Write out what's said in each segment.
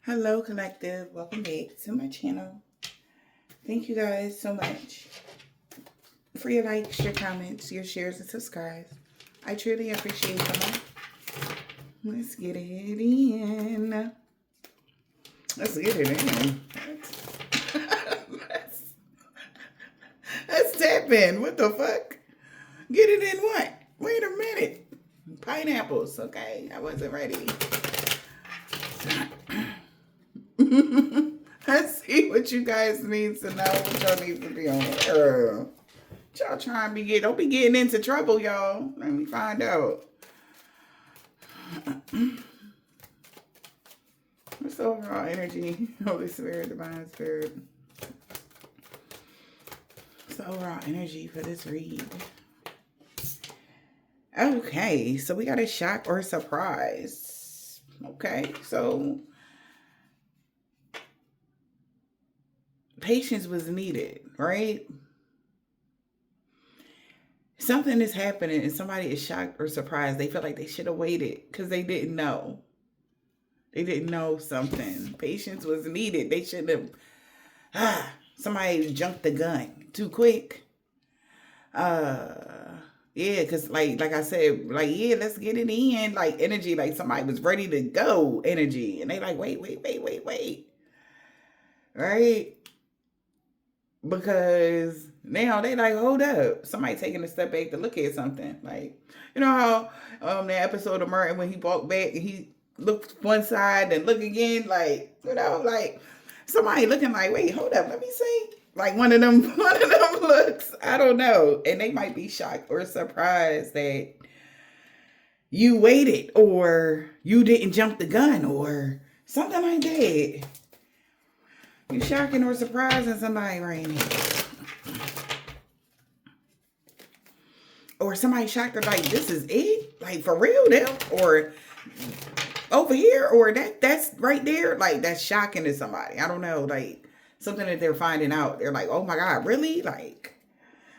Hello, collective. Welcome back to my channel. Thank you guys so much for your likes, your comments, your shares, and subscribes. I truly appreciate them. Let's get it in. Let's get it in. Let's tap in. What the fuck? Get it in what? Wait a minute. Pineapples. Okay, I wasn't ready. Let's see what you guys need to know. What y'all need to be on. Y'all trying to don't be getting into trouble, y'all. Let me find out. What's the overall energy? Holy Spirit, Divine Spirit. What's the overall energy for this read? Okay, so we got a shock or a surprise. Okay, so patience was needed, right? Something is happening and somebody is shocked or surprised. They feel like they should have waited because they didn't know. They didn't know something. Patience was needed. They shouldn't have. Somebody jumped the gun too quick. Yeah, because like I said, like, yeah, let's get it in. Like energy, like somebody was ready to go energy. And they like, wait. Right? Because now they like, hold up. Somebody taking a step back to look at something. Like, you know how the episode of Martin when he walked back and he looked one side and look again, like, you know, like somebody looking like, wait, hold up, let me see. Like one of them looks. I don't know. And they might be shocked or surprised that you waited or you didn't jump the gun or something like that. You shocking or surprising somebody right now. Or somebody shocked or like, this is it? Like for real now? Or over here? Or that's right there? Like that's shocking to somebody. I don't know. Like something that they're finding out. They're like, oh my God, really? Like,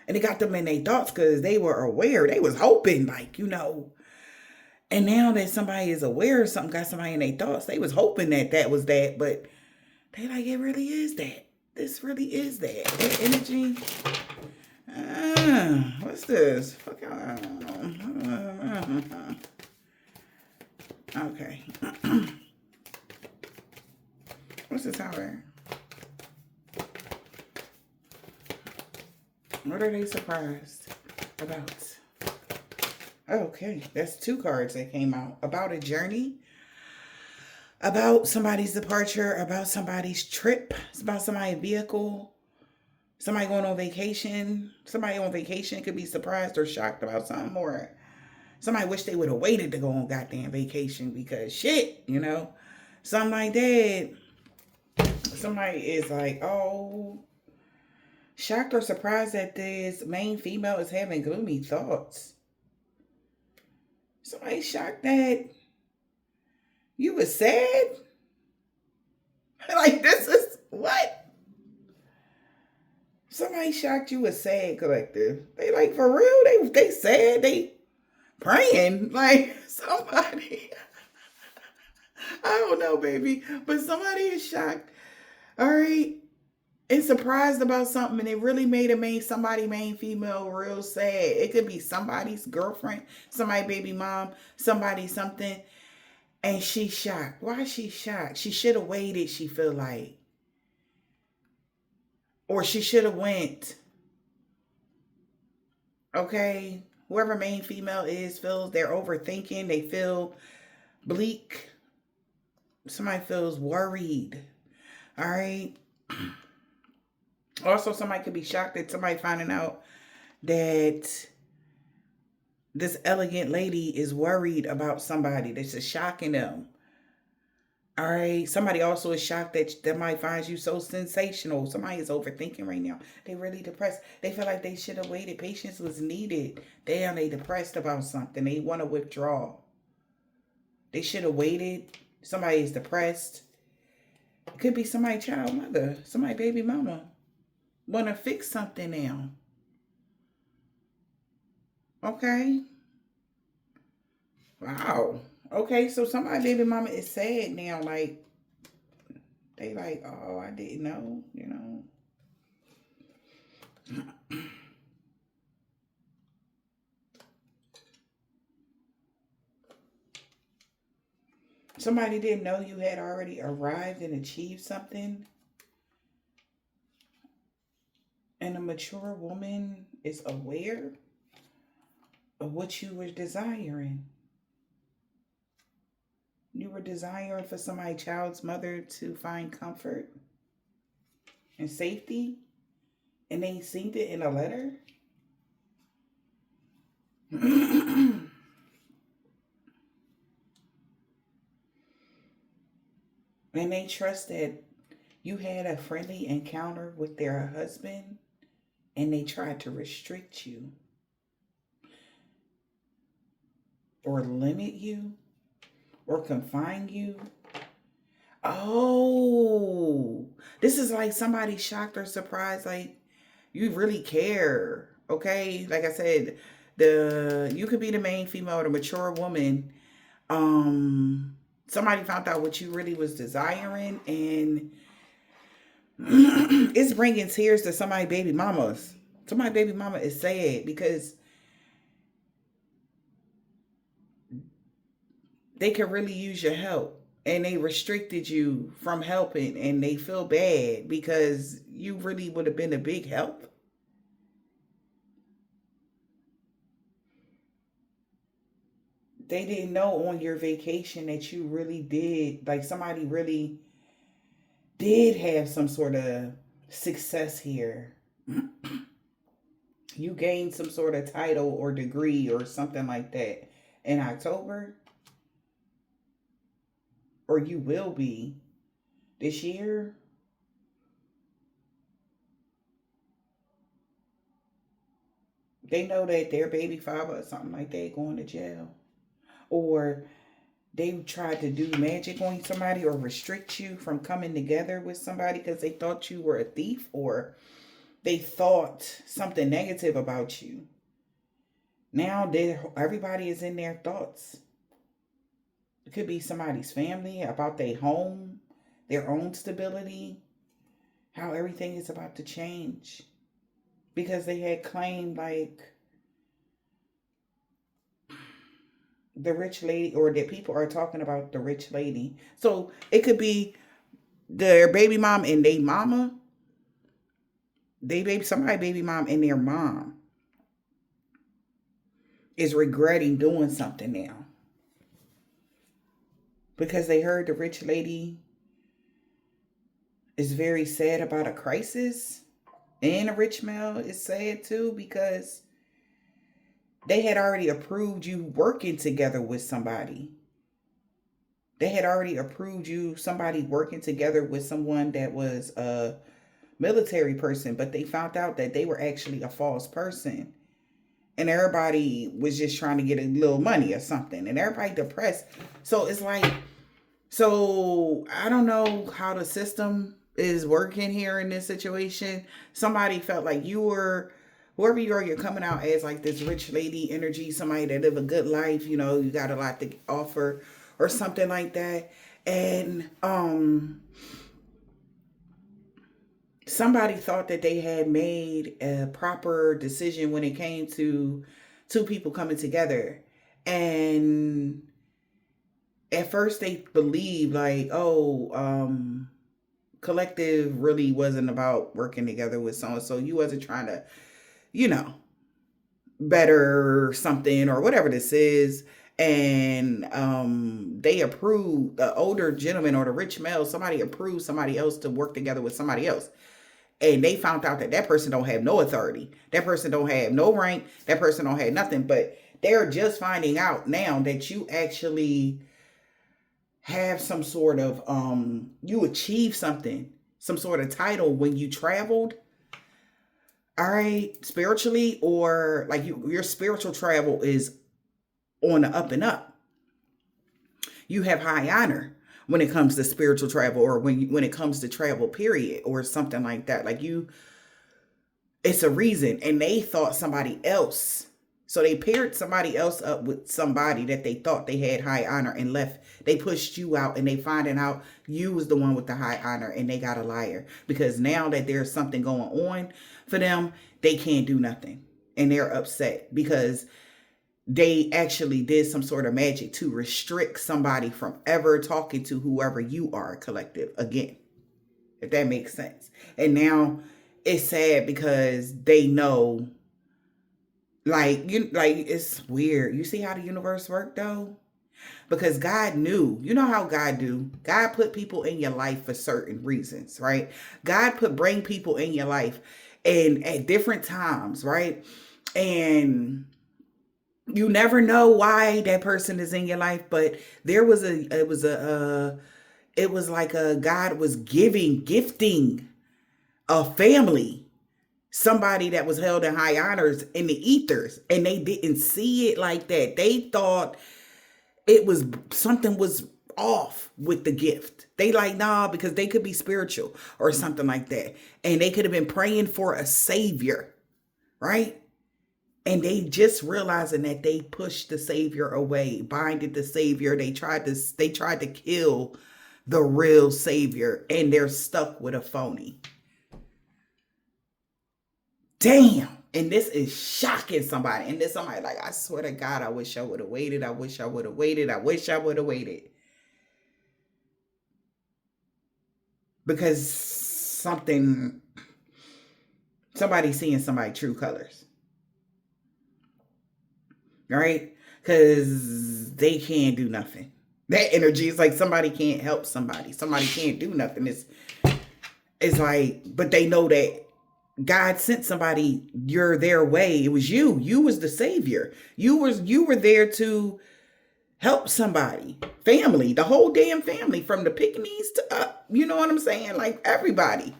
and it got them in their thoughts because they were aware. They was hoping, like, you know. And now that somebody is aware of something, got somebody in their thoughts, they was hoping that was that, but they like, it really is that. This really is that. That energy. What's this? Fuck. Okay. What's this tower? What are they surprised about? Okay, that's two cards that came out. About a journey, about somebody's departure, about somebody's trip, it's about somebody's vehicle, somebody going on vacation. Somebody on vacation could be surprised or shocked about something, or somebody wish they would have waited to go on goddamn vacation because shit, you know, something like that. Somebody is like, oh, shocked or surprised that this main female is having gloomy thoughts. Somebody shocked that you was sad. Like, this is what? Somebody shocked you was sad, collective. They like, for real? They sad? They praying? Like, somebody. I don't know, baby. But somebody is shocked. All right. And surprised about something, and it really made somebody main female real sad. It could be somebody's girlfriend, somebody baby mom, somebody something, and she's shocked. Why is she shocked? She should have waited, she feel like. Or she should have went. Okay? Whoever main female is feels they're overthinking. They feel bleak. Somebody feels worried. All right? Also, somebody could be shocked that somebody finding out that this elegant lady is worried about somebody. This is shocking them. All right. Somebody also is shocked that might find you so sensational. Somebody is overthinking right now. They really depressed. They feel like they should have waited. Patience was needed. They depressed about something. They want to withdraw. They should have waited. Somebody is depressed. It could be somebody child mother, somebody baby mama. Want to fix something now. Okay. Wow. Okay, so somebody baby mama is sad now. Like, They like, oh, I didn't know, you know. Somebody didn't know you had already arrived and achieved something. And a mature woman is aware of what you were desiring. You were desiring for somebody's child's mother to find comfort and safety, and they seen it in a letter. And they trust that you had a friendly encounter with their husband and they tried to restrict you or limit you or confine you. Oh, this is like somebody shocked or surprised, like you really care. Okay, like I said, the you could be the main female or the mature woman. Somebody found out what you really was desiring, and it's bringing tears to somebody baby mamas. Somebody baby mama is sad because they could really use your help, and they restricted you from helping, and they feel bad because you really would have been a big help. They didn't know on your vacation that you really did, like somebody really did have some sort of success here. You gained some sort of title or degree or something like that in October, or you will be this year. They know that their baby father or something like that going to jail, or they tried to do magic on somebody or restrict you from coming together with somebody because they thought you were a thief, or they thought something negative about you. Now everybody is in their thoughts. It could be somebody's family, about their home, their own stability, how everything is about to change because they had claimed like the rich lady, or that people are talking about the rich lady. So it could be their baby mom and they mama, somebody baby mom and their mom is regretting doing something now because they heard the rich lady is very sad about a crisis, and a rich male is sad too because they had already approved you working together with somebody. They had already approved you somebody working together with someone that was a military person, but they found out that they were actually a false person. And everybody was just trying to get a little money or something. And everybody depressed. So it's like, so I don't know how the system is working here in this situation. Somebody felt like you were, whoever you are, you're coming out as like this rich lady energy, somebody that live a good life, you know, you got a lot to offer or something like that. And somebody thought that they had made a proper decision when it came to two people coming together. And at first they believed like, oh, collective really wasn't about working together with someone. So you wasn't trying to, you know, better something or whatever this is. And they approved, the older gentleman or the rich male, somebody approved somebody else to work together with somebody else. And they found out that that person don't have no authority. That person don't have no rank. That person don't have nothing. But they're just finding out now that you actually have some sort of, you achieved something, some sort of title when you traveled. All right, spiritually, or like your spiritual travel is on the up and up. You have high honor when it comes to spiritual travel, or when it comes to travel period or something like that. Like you, it's a reason. And they thought somebody else So they paired somebody else up with somebody that they thought they had high honor and left. They pushed you out and they finding out you was the one with the high honor and they got a liar. Because now that there's something going on for them, they can't do nothing. And they're upset because they actually did some sort of magic to restrict somebody from ever talking to whoever you are, collective, again. If that makes sense. And now it's sad because they know, like, it's weird. You see how the universe worked though? Because God knew. You know how God do. God put people in your life for certain reasons, right? God bring people in your life and at different times, right? And you never know why that person is in your life, but it was like God was gifting a family, somebody that was held in high honors in the ethers, and they didn't see it like that. They thought it was something was off with the gift. They like, nah, because they could be spiritual or something like that. And they could have been praying for a savior, right? And they just realizing that they pushed the savior away, binded the savior. They tried to kill the real savior, and they're stuck with a phony. Damn. And this is shocking somebody. And then somebody like, I swear to God, I wish I would have waited. I wish I would have waited. I wish I would have waited. Because somebody's seeing somebody true colors. Right? Because they can't do nothing. That energy is like somebody can't help somebody. Somebody can't do nothing. It's like, but they know that God sent somebody their way. It was you. You was the savior. You were there to help somebody. Family, the whole damn family, from the Pekingese to up. You know what I'm saying? Like everybody.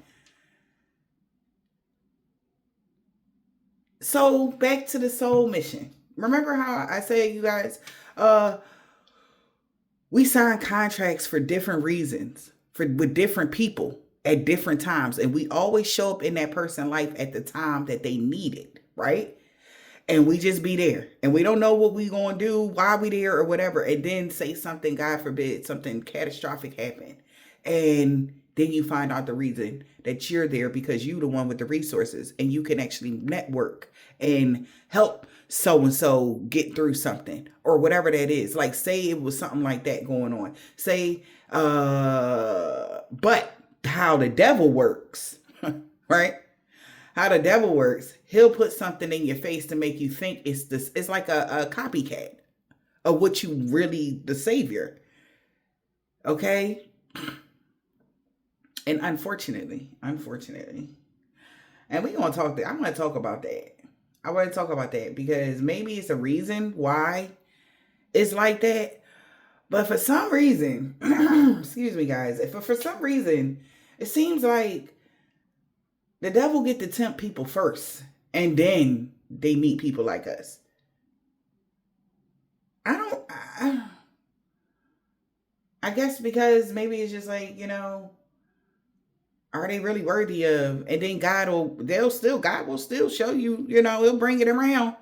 So back to the soul mission. Remember how I said, you guys, we sign contracts for different reasons, with different people at different times. And we always show up in that person's life at the time that they need it, right? And we just be there. And we don't know what we going to do, why we there or whatever. And then say something, God forbid, something catastrophic happen. And then you find out the reason that you're there because you're the one with the resources and you can actually network and help so-and-so get through something or whatever that is. Like say it was something like that going on. Say, but how the devil works, right? How the devil works, he'll put something in your face to make you think it's like a copycat of what you really, the savior. Okay? And unfortunately, and we're going to talk, I want to talk about that. I want to talk about that because maybe it's a reason why it's like that. But for some reason, excuse me, guys, if for some reason, it seems like the devil get to tempt people first, and then they meet people like us. I guess because maybe it's just like, are they really worthy of? And then God will still show you, he'll bring it around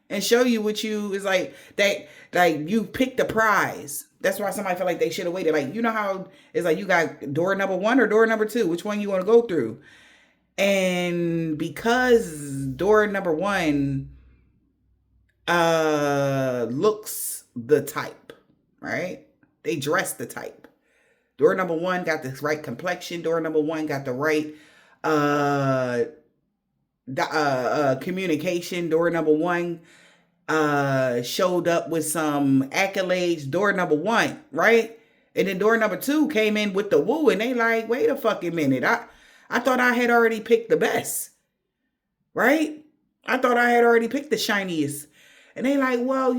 and show you what you is like that, like you picked a prize. That's why somebody felt like they should have waited. Like, you know how it's like you got door number 1 or door number 2, which one you want to go through? And because door number 1 looks the type, right? They dress the type. Door number 1 got the right complexion. Door number 1 got the right communication. Door number 1 showed up with some accolades. Door number 1, right? And then door number 2 came in with the woo, and they like, wait a fucking minute. I thought I had already picked the best, right? I thought I had already picked the shiniest. And they like, well,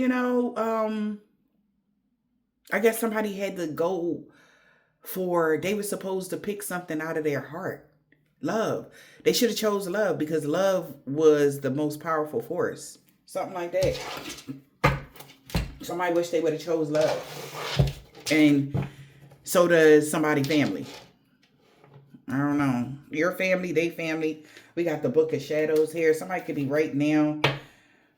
I guess somebody had to go they were supposed to pick something out of their heart. Love. They should have chose love because love was the most powerful force. Something like that. Somebody wish they would have chose love. And so does somebody family. I don't know. Your family, they family. We got the Book of Shadows here. Somebody could be right now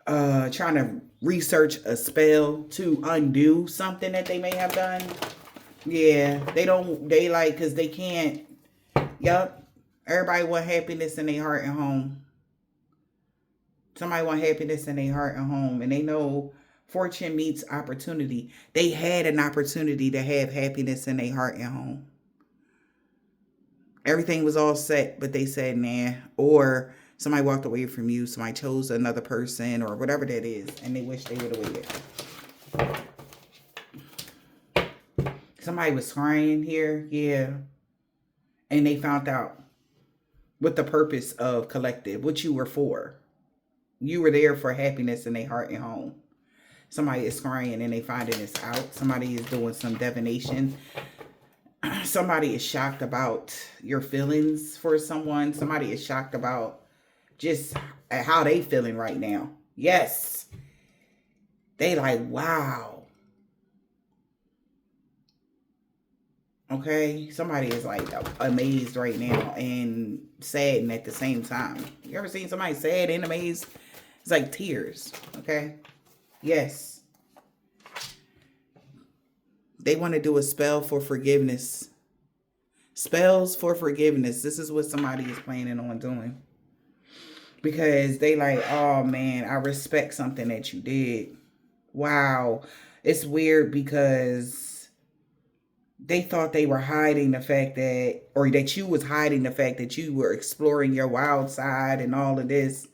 trying to research a spell to undo something that they may have done. Yeah, they like, because they can't. Yup. Everybody want happiness in their heart and home. Somebody want happiness in their heart and home. And they know fortune meets opportunity. They had an opportunity to have happiness in their heart and home. Everything was all set, but they said, nah. Or somebody walked away from you. Somebody chose another person or whatever that is. And they wish they would have waited. Somebody was crying here. Yeah. And they found out what the purpose of collective, what you were for. You were there for happiness in their heart and home. Somebody is crying and they finding this out. Somebody is doing some divination. Somebody is shocked about your feelings for someone. Somebody is shocked about just how they feeling right now. Yes. They like, wow. Okay. Somebody is like amazed right now and saddened at the same time. You ever seen somebody sad and amazed? It's like tears. Okay. Yes. They want to do a spell for forgiveness. Spells for forgiveness. This is what somebody is planning on doing. Because they like, oh man, I respect something that you did. Wow. It's weird because they thought they were hiding the fact that, or that you was hiding the fact that you were exploring your wild side and all of this.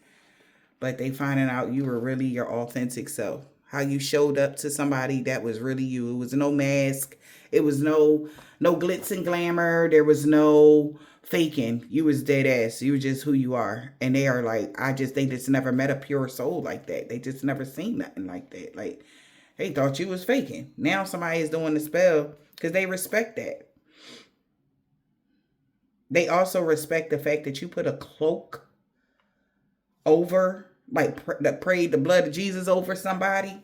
But they finding out you were really your authentic self. How you showed up to somebody that was really you. It was no mask. It was no glitz and glamour. There was no faking. You was dead ass. You were just who you are. And they are like, they just never met a pure soul like that. They just never seen nothing like that. Like, they thought you was faking. Now somebody is doing the spell because they respect that. They also respect the fact that you put a cloak over, like prayed the blood of Jesus over somebody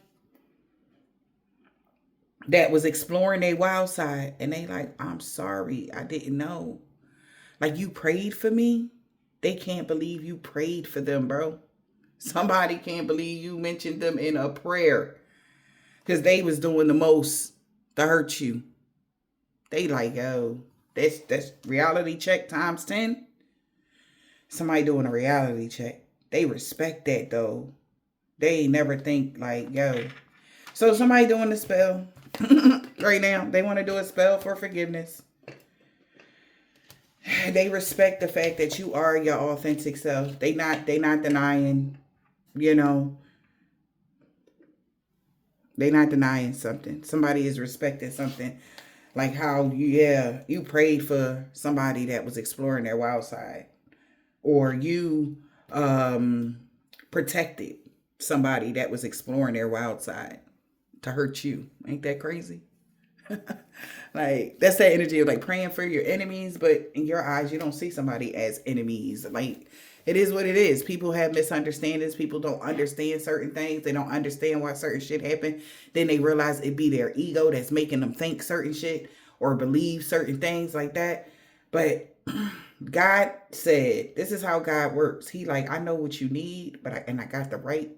that was exploring their wild side. And they like, I'm sorry, I didn't know. Like, you prayed for me? They can't believe you prayed for them, bro. Somebody can't believe you mentioned them in a prayer because they was doing the most to hurt you. They like, oh, that's reality check times 10. Somebody doing a reality check. They respect that though. They never think like, yo. So somebody doing the spell right now. They want to do a spell for forgiveness. They respect the fact that you are your authentic self. They not denying, you know. They not denying something. Somebody is respecting something. Like how you prayed for somebody that was exploring their wild side. Or you protected somebody that was exploring their wild side to hurt you. Ain't that crazy? Like, that's that energy of like praying for your enemies, but in your eyes, you don't see somebody as enemies. Like, it is what it is. People have misunderstandings. People don't understand certain things. They don't understand why certain shit happened. Then they realize it be their ego that's making them think certain shit or believe certain things like that. But God said, this is how God works. He like, I know what you need, but I got the right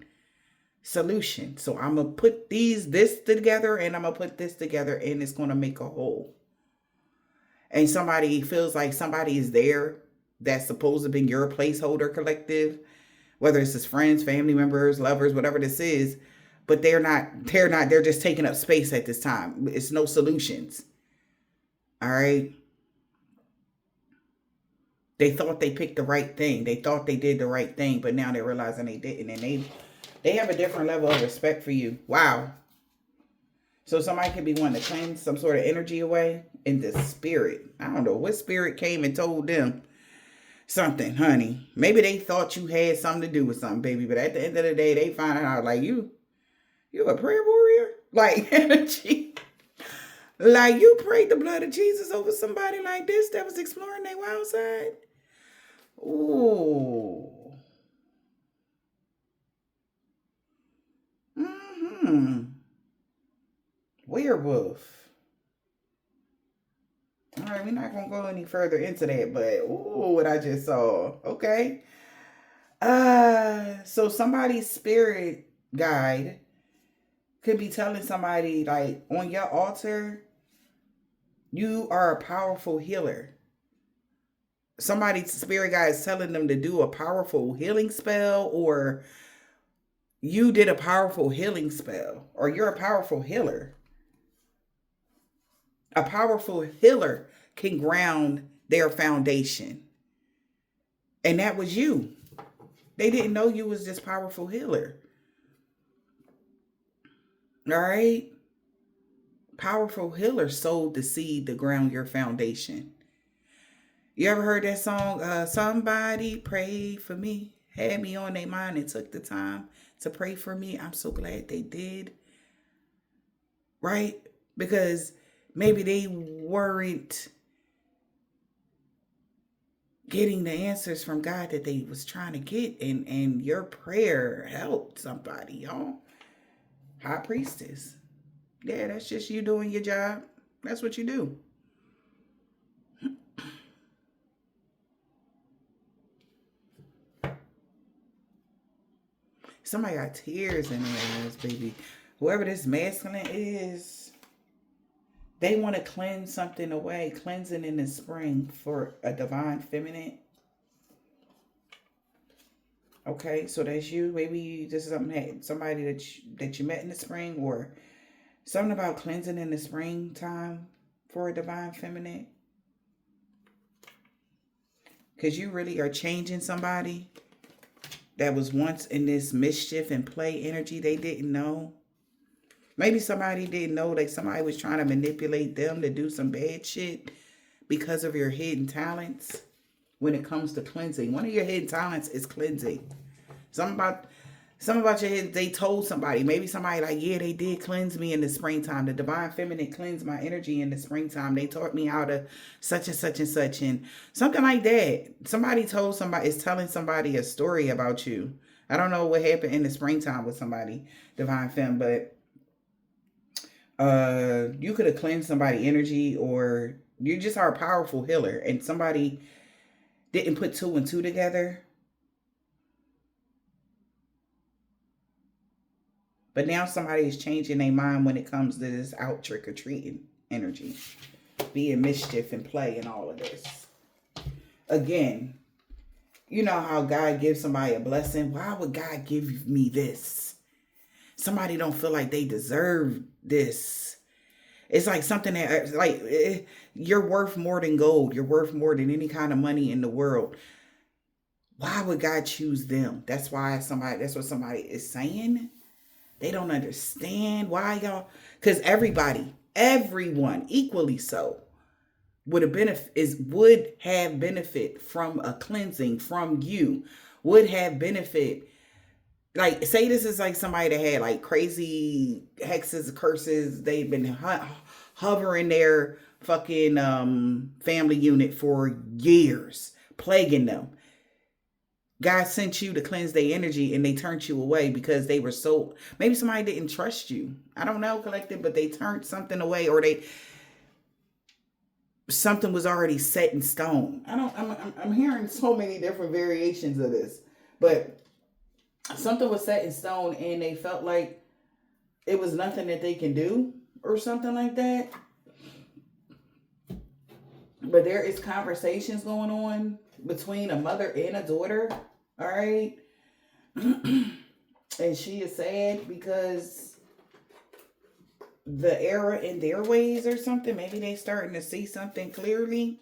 solution. So I'm going to put this together and I'm going to put this together and it's going to make a whole. And somebody feels like somebody is there that's supposed to be your placeholder collective, whether it's his friends, family members, lovers, whatever this is, but they're just taking up space at this time. It's no solutions. All right. They thought they picked the right thing. They thought they did the right thing, but now they're realizing they didn't. And they have a different level of respect for you. Wow. So somebody could be wanting to cleanse some sort of energy away in the spirit. I don't know what spirit came and told them something, honey. Maybe they thought you had something to do with something, baby. But at the end of the day, they find out like you a prayer warrior? Like energy. Like you prayed the blood of Jesus over somebody like this that was exploring their wild side? Ooh. Werewolf. All right, we're not going to go any further into that, but ooh, what I just saw. Okay. So somebody's spirit guide could be telling somebody, like, on your altar, you are a powerful healer. Somebody's spirit guide is telling them to do a powerful healing spell, or you did a powerful healing spell, or you're a powerful healer. A powerful healer can ground their foundation. And that was you. They didn't know you was this powerful healer. All right? Powerful healer sowed the seed to ground your foundation. You ever heard that song, Somebody Prayed for Me? Had me on their mind and took the time to pray for me. I'm so glad they did. Right? Because maybe they weren't getting the answers from God that they was trying to get. And your prayer helped somebody, y'all. High priestess. Yeah, that's just you doing your job. That's what you do. Somebody got tears in their eyes, baby. Whoever this masculine is, they want to cleanse something away. Cleansing in the spring for a divine feminine. Okay, so that's you. Maybe this is somebody that you met in the spring, or something about cleansing in the springtime for a divine feminine. Because you really are changing somebody that was once in this mischief and play energy they didn't know. Maybe somebody didn't know, like somebody was trying to manipulate them to do some bad shit because of your hidden talents when it comes to cleansing. One of your hidden talents is cleansing. Something about your head, they told somebody. Maybe somebody like, yeah, they did cleanse me in the springtime. The divine feminine cleansed my energy in the springtime. They taught me how to such and such and such. And something like that. Somebody told somebody, is telling somebody a story about you. I don't know what happened in the springtime with somebody, divine femme, but you could have cleansed somebody's energy, or you just are a powerful healer and somebody didn't put two and two together. But now somebody is changing their mind when it comes to this out trick-or-treating energy. Being mischief and play and all of this. Again, you know how God gives somebody a blessing. Why would God give me this? Somebody don't feel like they deserve this. It's like something that, like, you're worth more than gold. You're worth more than any kind of money in the world. Why would God choose them? That's what somebody is saying. They don't understand why, y'all. Because everyone, equally so, would have benefit from a cleansing from you. Would have benefit. Like, say this is like somebody that had like crazy hexes, curses. They've been hovering their fucking family unit for years, plaguing them. God sent you to cleanse their energy and they turned you away because they were so, maybe somebody didn't trust you. I don't know, collective, but they turned something away, or something was already set in stone. I'm hearing so many different variations of this, but something was set in stone and they felt like it was nothing that they can do or something like that. But there is conversations going on between a mother and a daughter. All right. And she is sad because the error in their ways or something. Maybe they starting to see something clearly.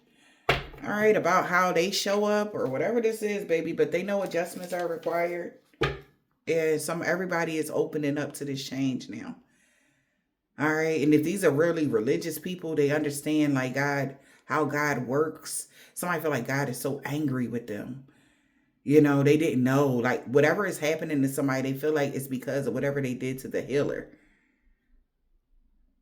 All right. About how they show up or whatever this is, baby. But they know adjustments are required. And everybody is opening up to this change now. All right. And if these are really religious people, they understand like God, how God works. Somebody feel like God is so angry with them. You know, they didn't know, like, whatever is happening to somebody, they feel like it's because of whatever they did to the healer.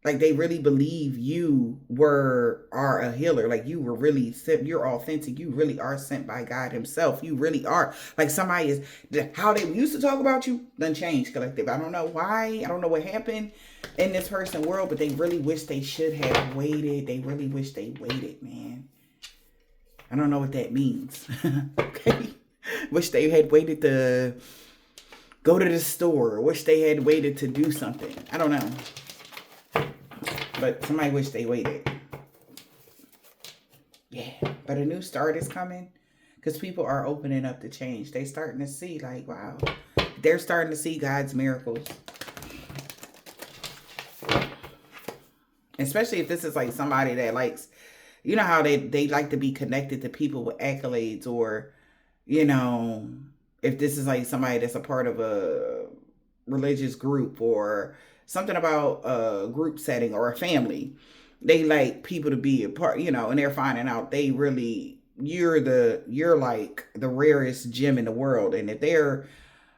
Like, they really believe you are a healer. Like, you were really, you're authentic. You really are sent by God himself. You really are. Like, somebody is, how they used to talk about you done changed, collective. I don't know why. I don't know what happened in this person world, but they really wish they should have waited. They really wish they waited, man. I don't know what that means. Okay. Wish they had waited to go to the store. Wish they had waited to do something. I don't know. But somebody wish they waited. Yeah. But a new start is coming. Because people are opening up to change. They starting to see like, wow. They're starting to see God's miracles. Especially if this is like somebody that likes, you know how they like to be connected to people with accolades, or, you know, if this is like somebody that's a part of a religious group or something about a group setting or a family, they like people to be a part, you know, and they're finding out they really, you're like the rarest gem in the world. And if they're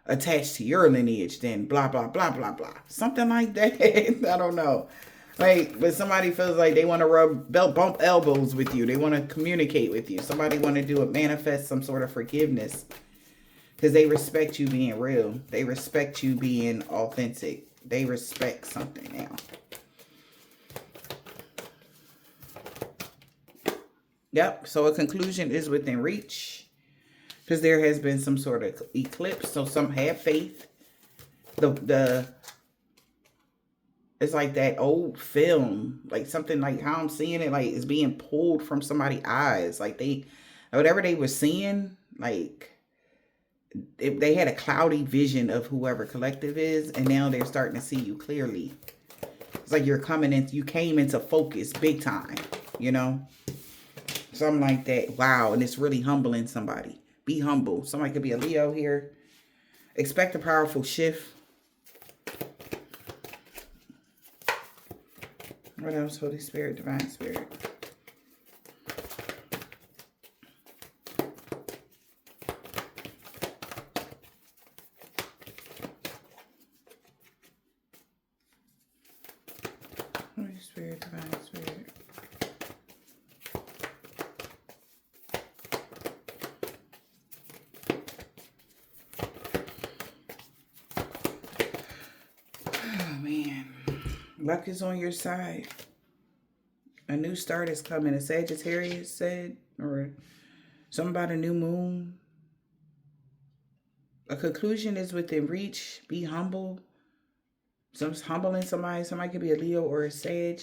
attached to your lineage, then blah, blah, blah, blah, blah. Something like that. I don't know. Like, but somebody feels like they want to bump elbows with you. They want to communicate with you. Somebody want to do it, manifest some sort of forgiveness. Because they respect you being real. They respect you being authentic. They respect something now. Yep. So a conclusion is within reach. Because there has been some sort of eclipse. So some have faith. It's like that old film, like something like how I'm seeing it, like it's being pulled from somebody's eyes. Like whatever they were seeing, like they had a cloudy vision of whoever collective is, and now they're starting to see you clearly. It's like you came into focus big time, you know? Something like that. Wow. And it's really humbling somebody. Be humble. Somebody could be a Leo here. Expect a powerful shift. What else? Holy Spirit, Divine Spirit. Holy Spirit, Divine Spirit. Oh, man. Luck is on your side. A new start is coming. A Sagittarius said, or something about a new moon. A conclusion is within reach. Be humble. Someone's humbling somebody. Somebody could be a Leo or a Sag.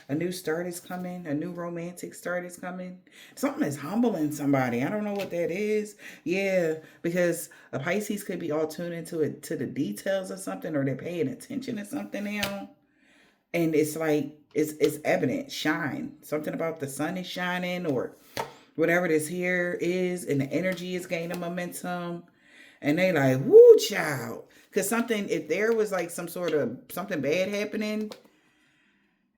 A new start is coming. A new romantic start is coming. Something is humbling somebody. I don't know what that is. Yeah, because a Pisces could be all tuned into it, to the details of something, or they're paying attention to something now. And it's like, it's evident, shine. Something about the sun is shining, or whatever this here is, and the energy is gaining momentum. And they like, woo, child. Because something, if there was like some sort of something bad happening,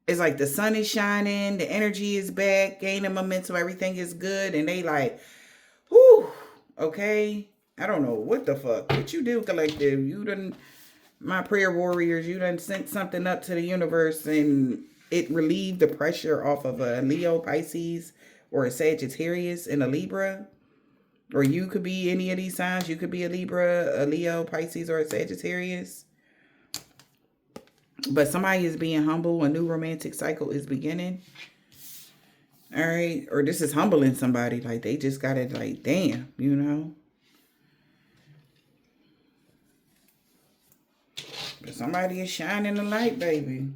it's like the sun is shining, the energy is back, gaining momentum, everything is good. And they like, whoo, okay. I don't know what the fuck. What you do, collective? You done, my prayer warriors, you done sent something up to the universe, and it relieved the pressure off of a Leo, Pisces, or a Sagittarius and a Libra. Or you could be any of these signs. You could be a Libra, a Leo, Pisces, or a Sagittarius. But somebody is being humble. A new romantic cycle is beginning. All right. Or this is humbling somebody. Like they just got it like, damn, you know. But somebody is shining the light, baby.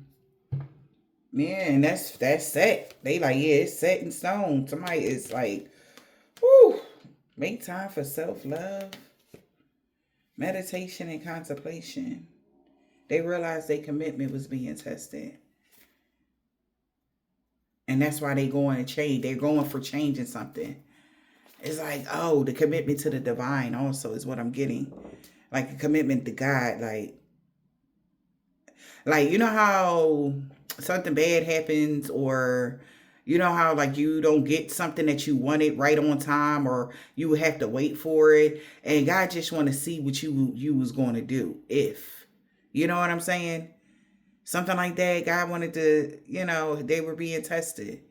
Yeah, and that's set. They like, yeah, it's set in stone. Somebody is like, whoo, make time for self-love, meditation, and contemplation. They realized their commitment was being tested. And that's why they going to change. They're going for changing something. It's like, oh, the commitment to the divine also is what I'm getting. Like a commitment to God. Like, you know how something bad happens, or you know how like you don't get something that you wanted right on time, or you have to wait for it, and God just want to see what you was going to do, if you know what I'm saying. Something like that. God wanted to, you know, they were being tested.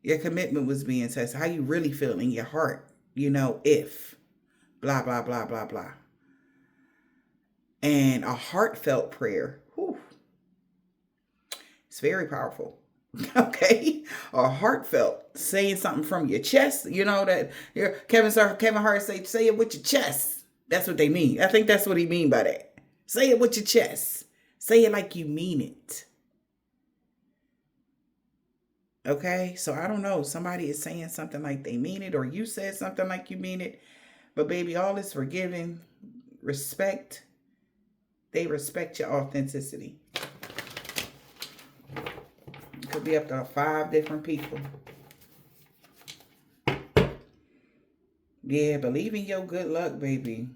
Your commitment was being tested. How you really feel in your heart, you know, if blah blah blah blah blah. And a heartfelt prayer. Whew. It's very powerful. Okay, or heartfelt, saying something from your chest. You know that Kevin Hart say it with your chest. That's what they mean. I think that's what he mean by that. Say it with your chest. Say it like you mean it. Okay, so I don't know. Somebody is saying something like they mean it, or you said something like you mean it. But baby, all is forgiven. Respect. They respect your authenticity. It could be up to 5 different people. Yeah, believe in your good luck, baby.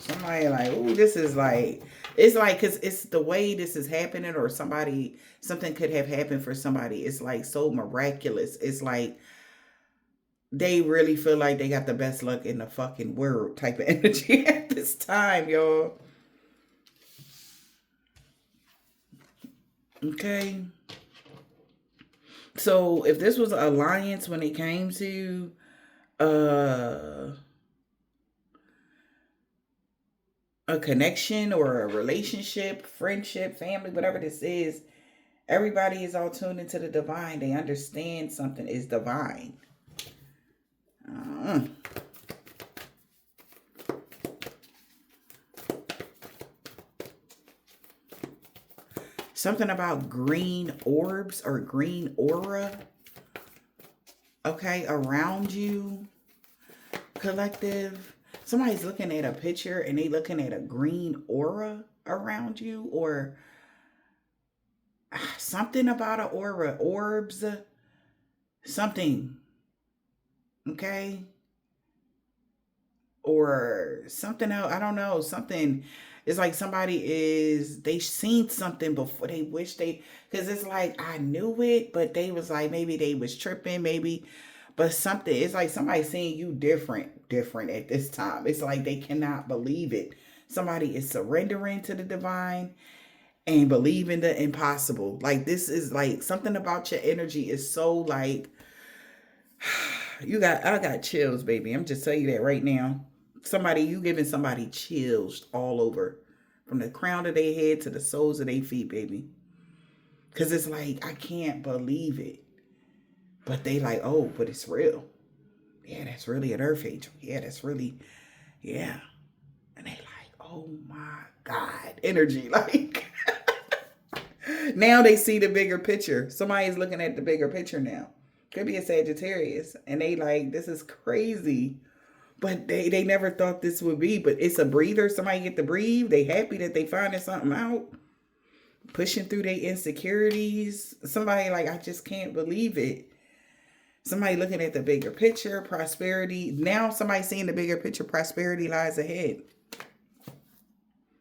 Somebody like, ooh, this is like, it's like, because it's the way this is happening, or something could have happened for somebody. It's like so miraculous. It's like they really feel like they got the best luck in the fucking world type of energy at this time, y'all. Okay. So if this was an alliance when it came to uh a connection or a relationship, friendship, family, whatever this is, everybody is all tuned into the divine. They understand something is divine. Uh, Something about green orbs or green aura, okay, around you, collective. Somebody's looking at a picture and they looking at a green aura around you, or something about an aura, orbs, something, okay, or something else. I don't know. Something. It's like they seen something before. They wish because it's like I knew it, but they was like maybe they was tripping, maybe, but something. It's like somebody seeing you different at this time. It's like they cannot believe it. Somebody is surrendering to the divine and believing the impossible. Like this is like something about your energy is so like I got chills, baby. I'm just telling you that right now. You giving somebody chills all over, from the crown of their head to the soles of their feet, baby. Cause it's like I can't believe it, but they like, oh, but it's real. Yeah, that's really an earth angel. Yeah, that's really, yeah. And they like, oh my God, energy. Like now they see the bigger picture. Somebody's looking at the bigger picture now. Could be a Sagittarius, and they like, this is crazy. But they never thought this would be. But it's a breather. Somebody get to breathe. They happy that they finding something out. Pushing through their insecurities. Somebody like, I just can't believe it. Somebody looking at the bigger picture, prosperity. Now somebody seeing the bigger picture, prosperity lies ahead.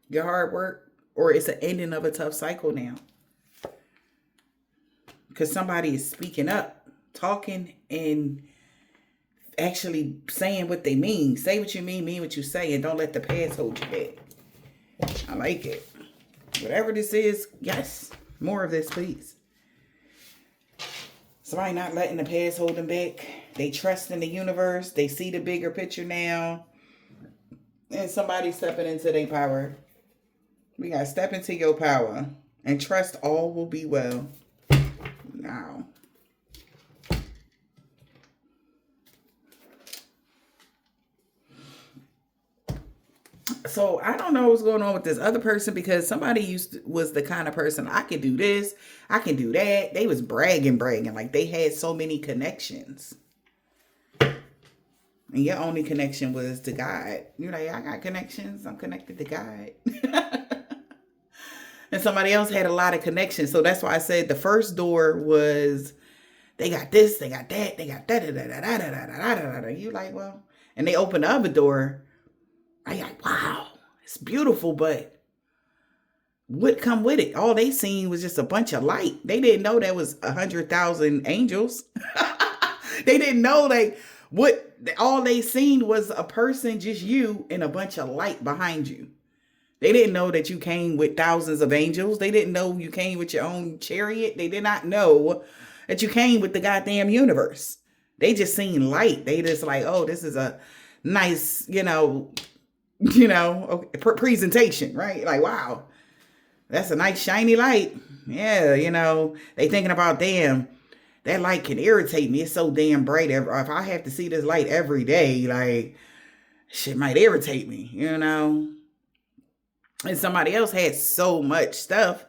Your hard work, or it's an ending of a tough cycle now. Because somebody is speaking up, talking, and actually saying what they mean. Say what you mean what you say, and don't let the past hold you back. I like it. Whatever this is, yes, more of this, please. Somebody not letting the past hold them back. They trust in the universe. They see the bigger picture now. And somebody stepping into their power. We got to step into your power and trust all will be well. Now. So I don't know what's going on with this other person, because somebody was the kind of person, I can do this, I can do that. They was bragging like they had so many connections. And your only connection was to God. You're like, I got connections. I'm connected to God. And somebody else had a lot of connections. So that's why I said the first door was, they got this, they got that, they got that. You like, well, and they opened the other door. I like, wow, it's beautiful, but what come with it? All they seen was just a bunch of light. They didn't know there was 100,000 angels. They didn't know all they seen was a person, just you, and a bunch of light behind you. They didn't know that you came with thousands of angels. They didn't know you came with your own chariot. They did not know that you came with the goddamn universe. They just seen light. They just like, oh, this is a nice, presentation, right? Like, wow. That's a nice shiny light. Yeah, they thinking about, damn, that light can irritate me. It's so damn bright. If I have to see this light every day, like, shit might irritate me. And somebody else had so much stuff.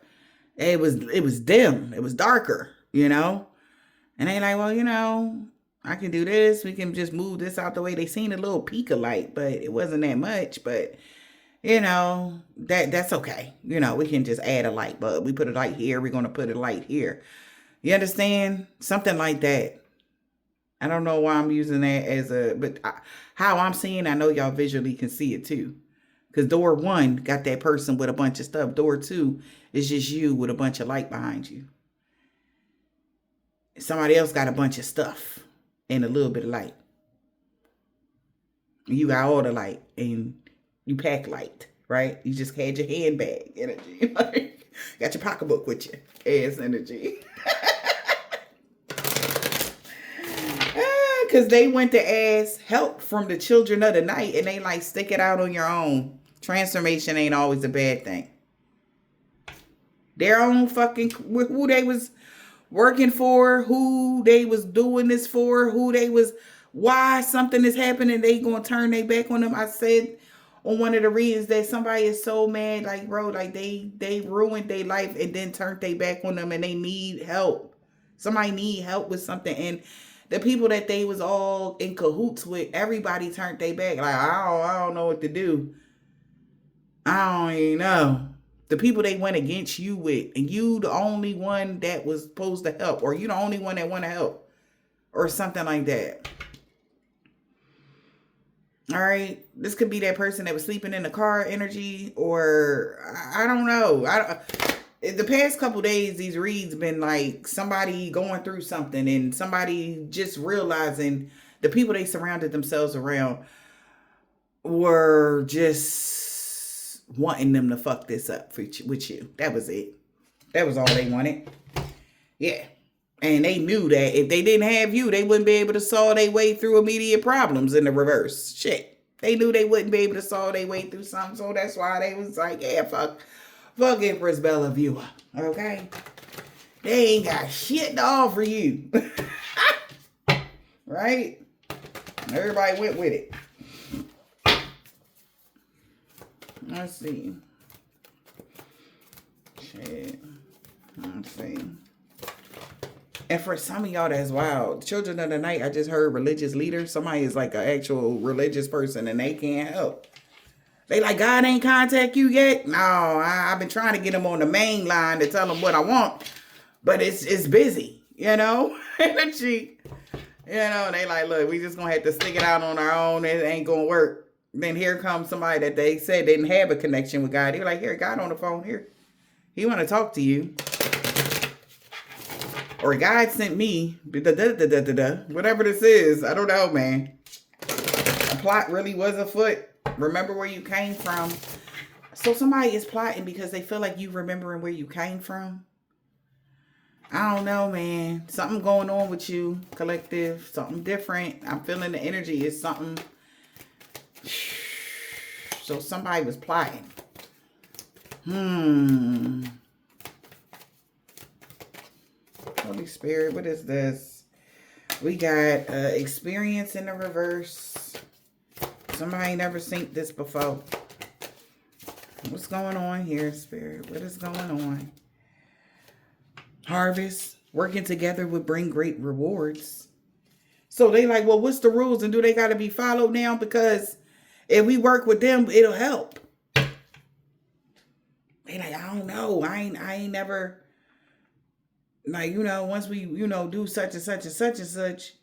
It was dim. It was darker. And they like, well, I can do this. We can just move this out the way. They seen a little peak of light, but it wasn't that much. But that's okay. We can just add a light bulb. We put a light here. We're gonna put a light here. You understand? Something like that. I don't know why I'm using that but how I'm seeing, I know y'all visually can see it too. Because door 1 got that person with a bunch of stuff. Door 2 is just you with a bunch of light behind you. Somebody else got a bunch of stuff and a little bit of light. You got all the light and you pack light, right? You just had your handbag energy. Like, got your pocketbook with you. Ass energy. Because they went to ask help from the children of the night and they like, stick it out on your own. Transformation ain't always a bad thing. Their own fucking, who they was working for, who they was doing this for, why something is happening, they gonna turn their back on them. I said on one of the readings that somebody is so mad, like, bro, like they ruined their life and then turned their back on them and they need help. Somebody need help with something. And the people that they was all in cahoots with, everybody turned their back. Like, I don't know what to do. I don't even know. The people they went against you with, and you the only one that was supposed to help, or you the only one that want to help, or something like that. All right, this could be that person that was sleeping in the car energy, or I don't know. The past couple days, these reads been like somebody going through something, and somebody just realizing the people they surrounded themselves around were just wanting them to fuck this up with you. That was it. That was all they wanted. Yeah. And they knew that if they didn't have you, they wouldn't be able to saw their way through immediate problems in the reverse. Shit. They knew they wouldn't be able to saw their way through something. So that's why they was like, yeah, fuck Empress Bella Viewer. Okay? They ain't got shit to offer you. Right? Everybody went with it. Let's see. Shit. Let's see. And for some of y'all, that's wild. Children of the night, I just heard religious leaders. Somebody is like an actual religious person and they can't help. They like, God ain't contact you yet? No, I've been trying to get them on the main line to tell them what I want. But it's busy, Energy. They like, look, we just going to have to stick it out on our own. It ain't going to work. Then here comes somebody that they said didn't have a connection with God. They were like, here, God on the phone here. He want to talk to you. Or God sent me. Whatever this is. I don't know, man. A plot really was afoot. Remember where you came from. So somebody is plotting because they feel like you remembering where you came from. I don't know, man. Something going on with you, collective. Something different. I'm feeling the energy is something. So somebody was plotting. Holy Spirit, what is this? We got experience in the reverse. Somebody never seen this before. What's going on here, Spirit? What is going on? Harvest. Working together would bring great rewards. So they like, well, what's the rules? And do they got to be followed now? Because if we work with them, it'll help. They like, I don't know. I ain't never, like, once we, do such and such and such and such.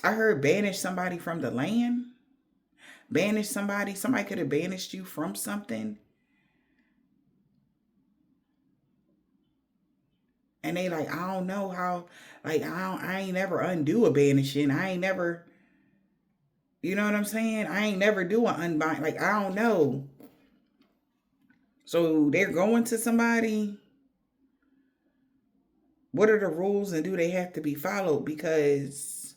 I heard banish somebody from the land. Banish somebody. Somebody could have banished you from something. And they like, I don't know how, like, I ain't never undo a banishing. I ain't never, you know what I'm saying? I ain't never do an unbind. Like, I don't know. So they're going to somebody. What are the rules and do they have to be followed? Because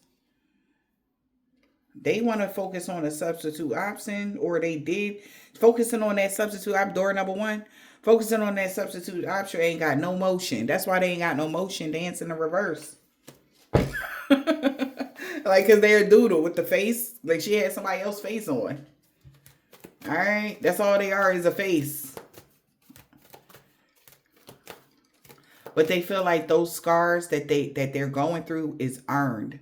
They want to focus on a substitute option, or they did focusing on that substitute option. Door number one, focusing on that substitute option ain't got no motion. That's why they ain't got no motion. Dancing in reverse, like cause they're a doodle with the face. Like she had somebody else's face on. All right, that's all they are is a face. But they feel like those scars that they're going through is earned.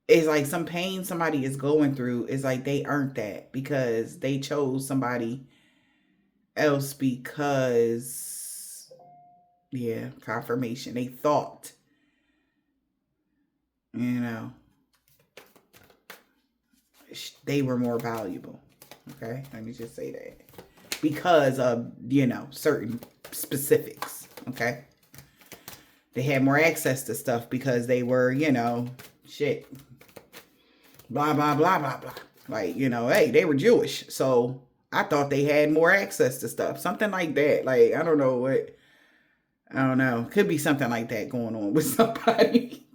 It's like some pain somebody is going through is like they earned that because they chose somebody else because, yeah, confirmation. They thought, you know, they were more valuable. Okay, let me just say that. Because of, you know, certain specifics. Okay. They had more access to stuff because they were, you know, shit. Blah, blah, blah, blah, blah. Like, you know, hey, they were Jewish. So I thought they had more access to stuff. Something like that. Like, I don't know what. I don't know. Could be something like that going on with somebody.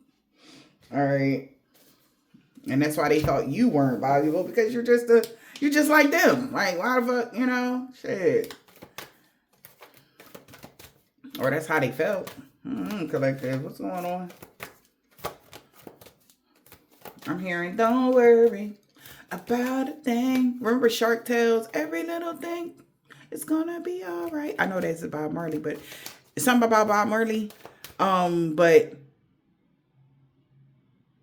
All right. And that's why they thought you weren't valuable because you're just like them. Like, why the fuck, you know? Shit. Or that's how they felt. Collective. What's going on? I'm hearing, don't worry about a thing. Remember Shark Tales? Every little thing is gonna be all right. I know that's about Marley, but it's something about Bob Marley. But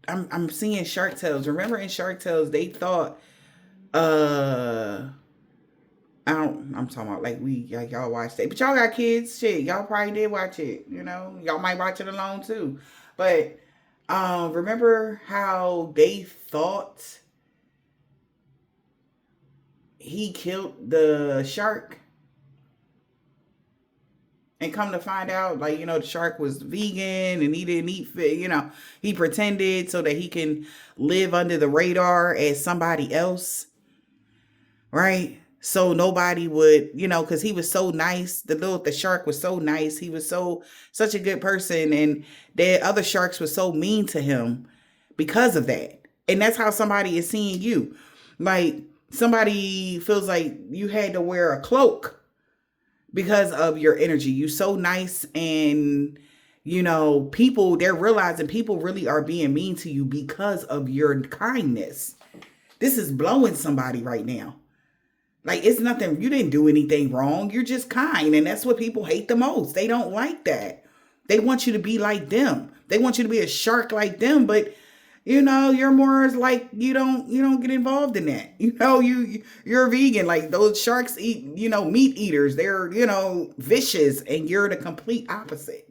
I'm seeing Shark Tales. Remember in Shark Tales, they thought, I'm talking about like y'all watched it, but y'all got kids, shit. Y'all probably did watch it, you know. Y'all might watch it alone too, but remember how they thought he killed the shark, and come to find out, like, you know, the shark was vegan and he didn't eat fish. You know, he pretended so that he can live under the radar as somebody else, right? So nobody would, you know, because he was so nice. The shark was so nice. He was such a good person. And the other sharks were so mean to him because of that. And that's how somebody is seeing you. Like, somebody feels like you had to wear a cloak because of your energy. You so nice, and, you know, they're realizing people really are being mean to you because of your kindness. This is blowing somebody right now. Like, it's nothing, you didn't do anything wrong. You're just kind. And that's what people hate the most. They don't like that. They want you to be like them. They want you to be a shark like them. But, you know, you're more like, you don't get involved in that. You know, you're a vegan. Like, those sharks eat, you know, meat eaters. They're, you know, vicious, and you're the complete opposite.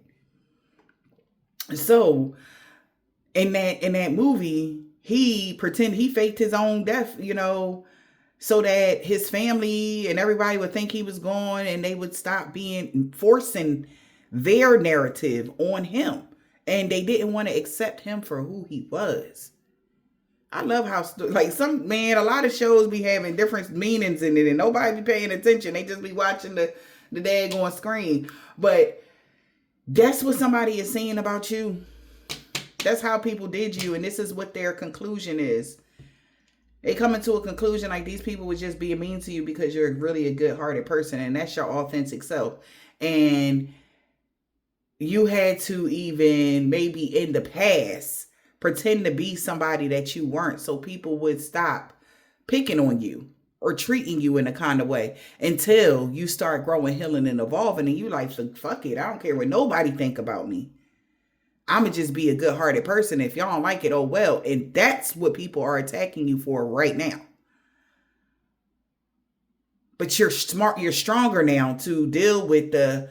So in that movie, he faked his own death, you know, so that his family and everybody would think he was gone, and they would stop forcing their narrative on him. And they didn't want to accept him for who he was. I love how, like, a lot of shows be having different meanings in it, and nobody be paying attention. They just be watching the daggone screen. But that's what somebody is saying about you. That's how people did you, and this is what their conclusion is. They come into a conclusion like these people would just be mean to you because you're really a good-hearted person, and that's your authentic self. And you had to, even maybe in the past, pretend to be somebody that you weren't, so people would stop picking on you or treating you in a kind of way until you start growing, healing, and evolving, and you like, fuck it, I don't care what nobody think about me. I'ma just be a good-hearted person. If y'all don't like it, oh well. And that's what people are attacking you for right now. But you're smart, you're stronger now to deal with the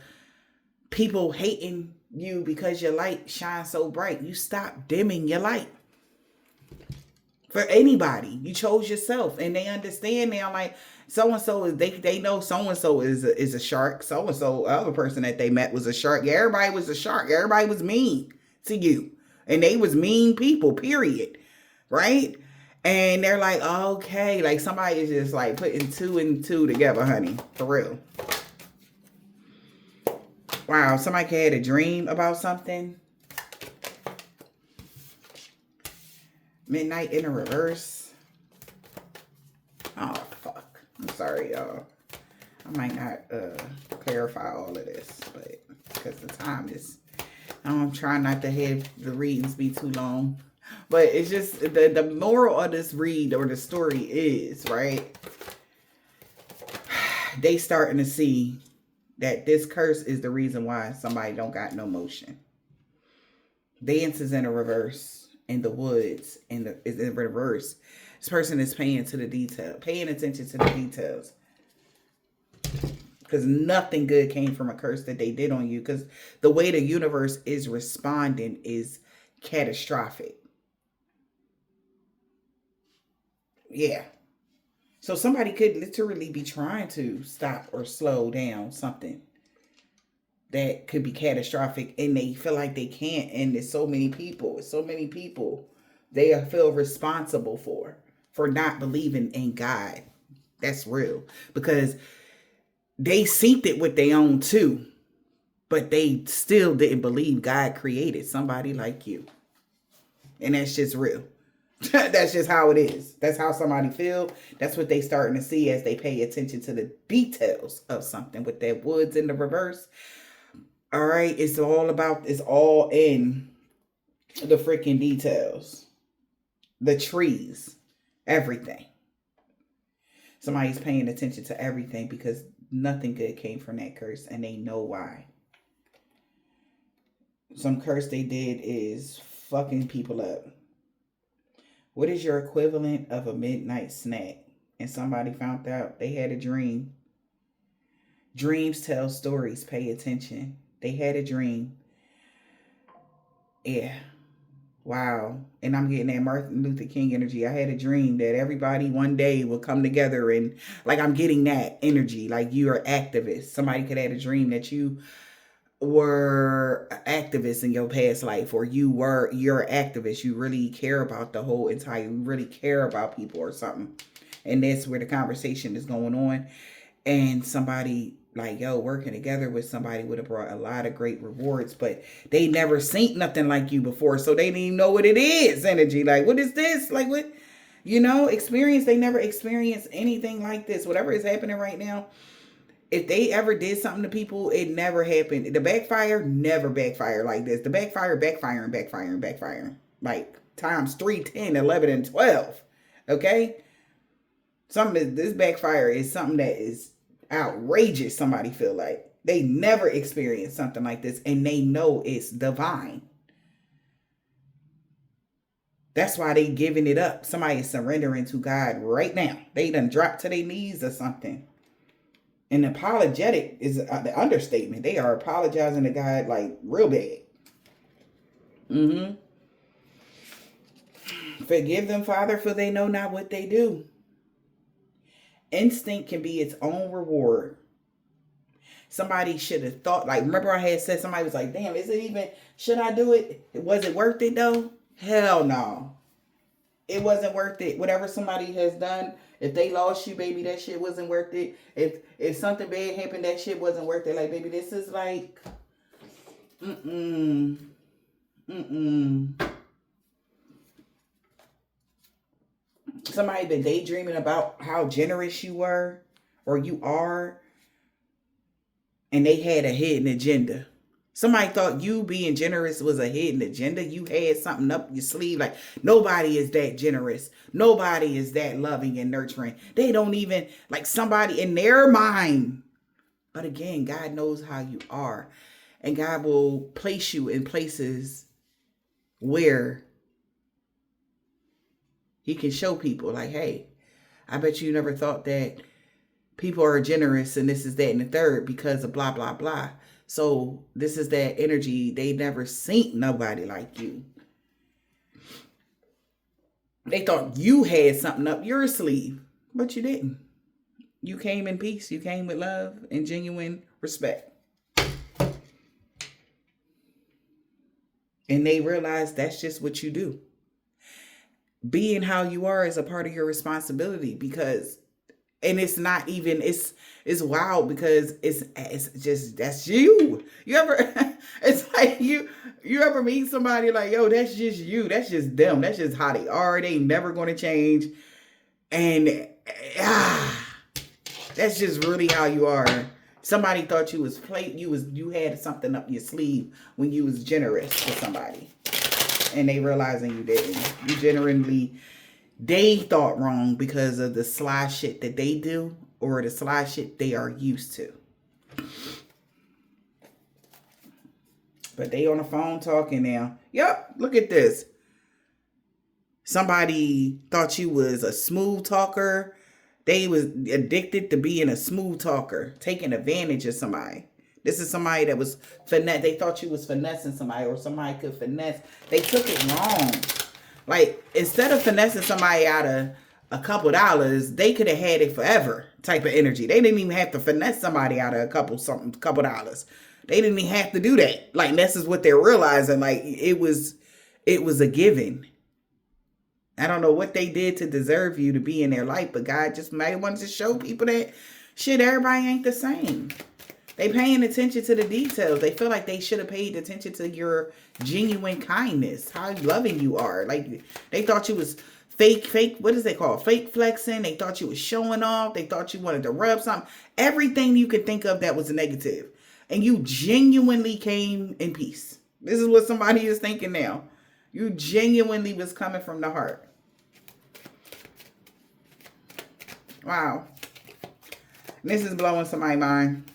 people hating you because your light shines so bright. You stop dimming your light. For anybody, you chose yourself, and they understand now. Like, so-and-so is, they know so-and-so is a shark. So-and-so, other person that they met was a shark. Yeah, everybody was a shark. Everybody was mean to you, and they was mean people, period. Right? And they're like, okay, like somebody is just like putting 2 and 2 together, honey, for real. Wow, somebody had a dream about something. Midnight in a reverse. Oh, fuck. I'm sorry, y'all. I might not clarify all of this, but because the time is, I'm trying not to have the readings be too long. But it's just, the moral of this read or the story is, right? They starting to see that this curse is the reason why somebody don't got no motion. Dance is in a reverse in the woods, and is in reverse. This person is paying attention to the details. Because nothing good came from a curse that they did on you. Because the way the universe is responding is catastrophic. Yeah. So somebody could literally be trying to stop or slow down something that could be catastrophic, and they feel like they can't. And there's so many people they feel responsible for not believing in God. That's real. Because they synced it with their own too, but they still didn't believe God created somebody like you. And that's just real. That's just how it is. That's how somebody feel. That's what they starting to see as they pay attention to the details of something with that woods in the reverse. All right. It's all in the freaking details. The trees, everything. Somebody's paying attention to everything because nothing good came from that curse, and they know why. Some curse they did is fucking people up. What is your equivalent of a midnight snack? And somebody found out they had a dream. Dreams tell stories. Pay attention. They had a dream. Yeah. Wow. And I'm getting that Martin Luther King energy. I had a dream that everybody one day will come together, and like I'm getting that energy. Like you're an activist. Somebody could have a dream that you were an activist in your past life, or you're an activist. You really care about you really care about people or something. And that's where the conversation is going on. And somebody like, yo, working together with somebody would have brought a lot of great rewards, but they never seen nothing like you before. So they didn't even know what it is. Energy. Like, what is this? Like, what, experience. They never experienced anything like this. Whatever is happening right now, if they ever did something to people, it never happened. The backfire never backfired like this. The backfiring. Like times 3, 10, 11, and 12. Okay? This backfire is something that is outrageous. Somebody feel like they never experienced something like this, and they know it's divine. That's why they giving it up. Somebody is surrendering to God right now. They done dropped to their knees or something. And apologetic is the understatement. They are apologizing to God like real bad. Forgive them, Father, for they know not what they do. Instinct can be its own reward. Somebody should have thought, like, remember I had said, somebody was like, damn, should I do it? Was it worth it though? Hell no. It wasn't worth it. Whatever somebody has done, if they lost you, baby, that shit wasn't worth it. If something bad happened, that shit wasn't worth it. Like, baby, this is like, Somebody been daydreaming about how generous you were or you are, and they had a hidden agenda. Somebody thought you being generous was a hidden agenda. You had something up your sleeve. Like, nobody is that generous. Nobody is that loving and nurturing. They don't even, like, somebody in their mind. But again, God knows how you are. And God will place you in places where He can show people, like, hey, I bet you never thought that people are generous and this is that and the third because of blah, blah, blah. So this is that energy. They never seen nobody like you. They thought you had something up your sleeve, but you didn't. You came in peace. You came with love and genuine respect. And they realized that's just what you do. Being how you are is a part of your responsibility, because, and it's not even, it's wild because it's just, that's you. You ever, It's like you ever meet somebody like, yo, that's just you. That's just them. That's just how they are. They never going to change. And ah, that's just really how you are. Somebody thought you was you had something up your sleeve when you was generous to somebody. And they realizing you didn't. You genuinely they thought wrong because of the sly shit that they do or the sly shit they are used to. But they on the phone talking now. Yep, look at this. Somebody thought you was a smooth talker. They was addicted to being a smooth talker, taking advantage of somebody. This is somebody that was finesse. They thought you was finessing somebody or somebody could finesse. They took it wrong. Like, instead of finessing somebody out of a couple dollars, they could have had it forever type of energy. They didn't even have to finesse somebody out of a couple dollars. They didn't even have to do that. Like, this is what they're realizing. Like, it was a given. I don't know what they did to deserve you to be in their life, but God just might want to show people that shit, everybody ain't the same. They paying attention to the details. They feel like they should have paid attention to your genuine kindness, how loving you are. Like, they thought you was fake, what is they call? Fake flexing. They thought you was showing off. They thought you wanted to rub something. Everything you could think of that was negative. And you genuinely came in peace. This is what somebody is thinking now. You genuinely was coming from the heart. Wow. And this is blowing somebody's mind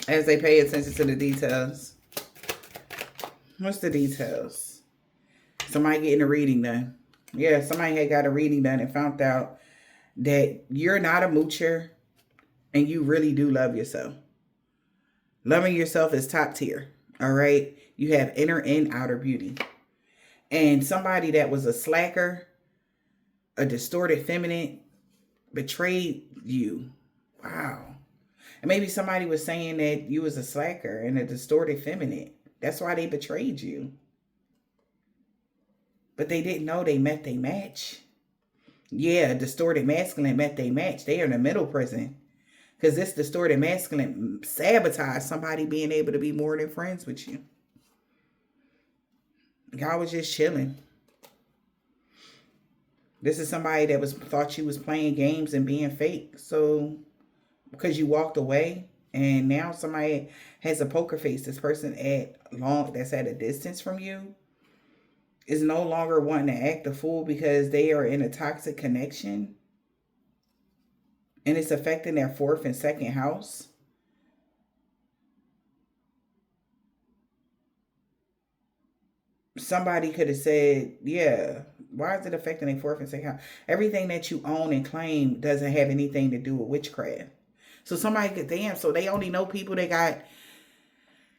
as they pay attention to the details. What's the details? Somebody getting a reading done. Yeah, somebody had got a reading done and found out that you're not a moocher and you really do love yourself. Loving yourself is top tier. All right. You have inner and outer beauty. And somebody that was a slacker, a distorted feminine, betrayed you. Wow. And maybe somebody was saying that you was a slacker and a distorted feminine. That's why they betrayed you. But they didn't know they met their match. Yeah, distorted masculine met their match. They are in the middle prison. Because this distorted masculine sabotaged somebody being able to be more than friends with you. God was just chilling. This is somebody that thought you was playing games and being fake. So, because you walked away, and now somebody has a poker face. This person that's at a distance from you is no longer wanting to act a fool because they are in a toxic connection. And it's affecting their fourth and second house. Somebody could have said, yeah, why is it affecting their fourth and second house? Everything that you own and claim doesn't have anything to do with witchcraft. So somebody could, so they only know people that got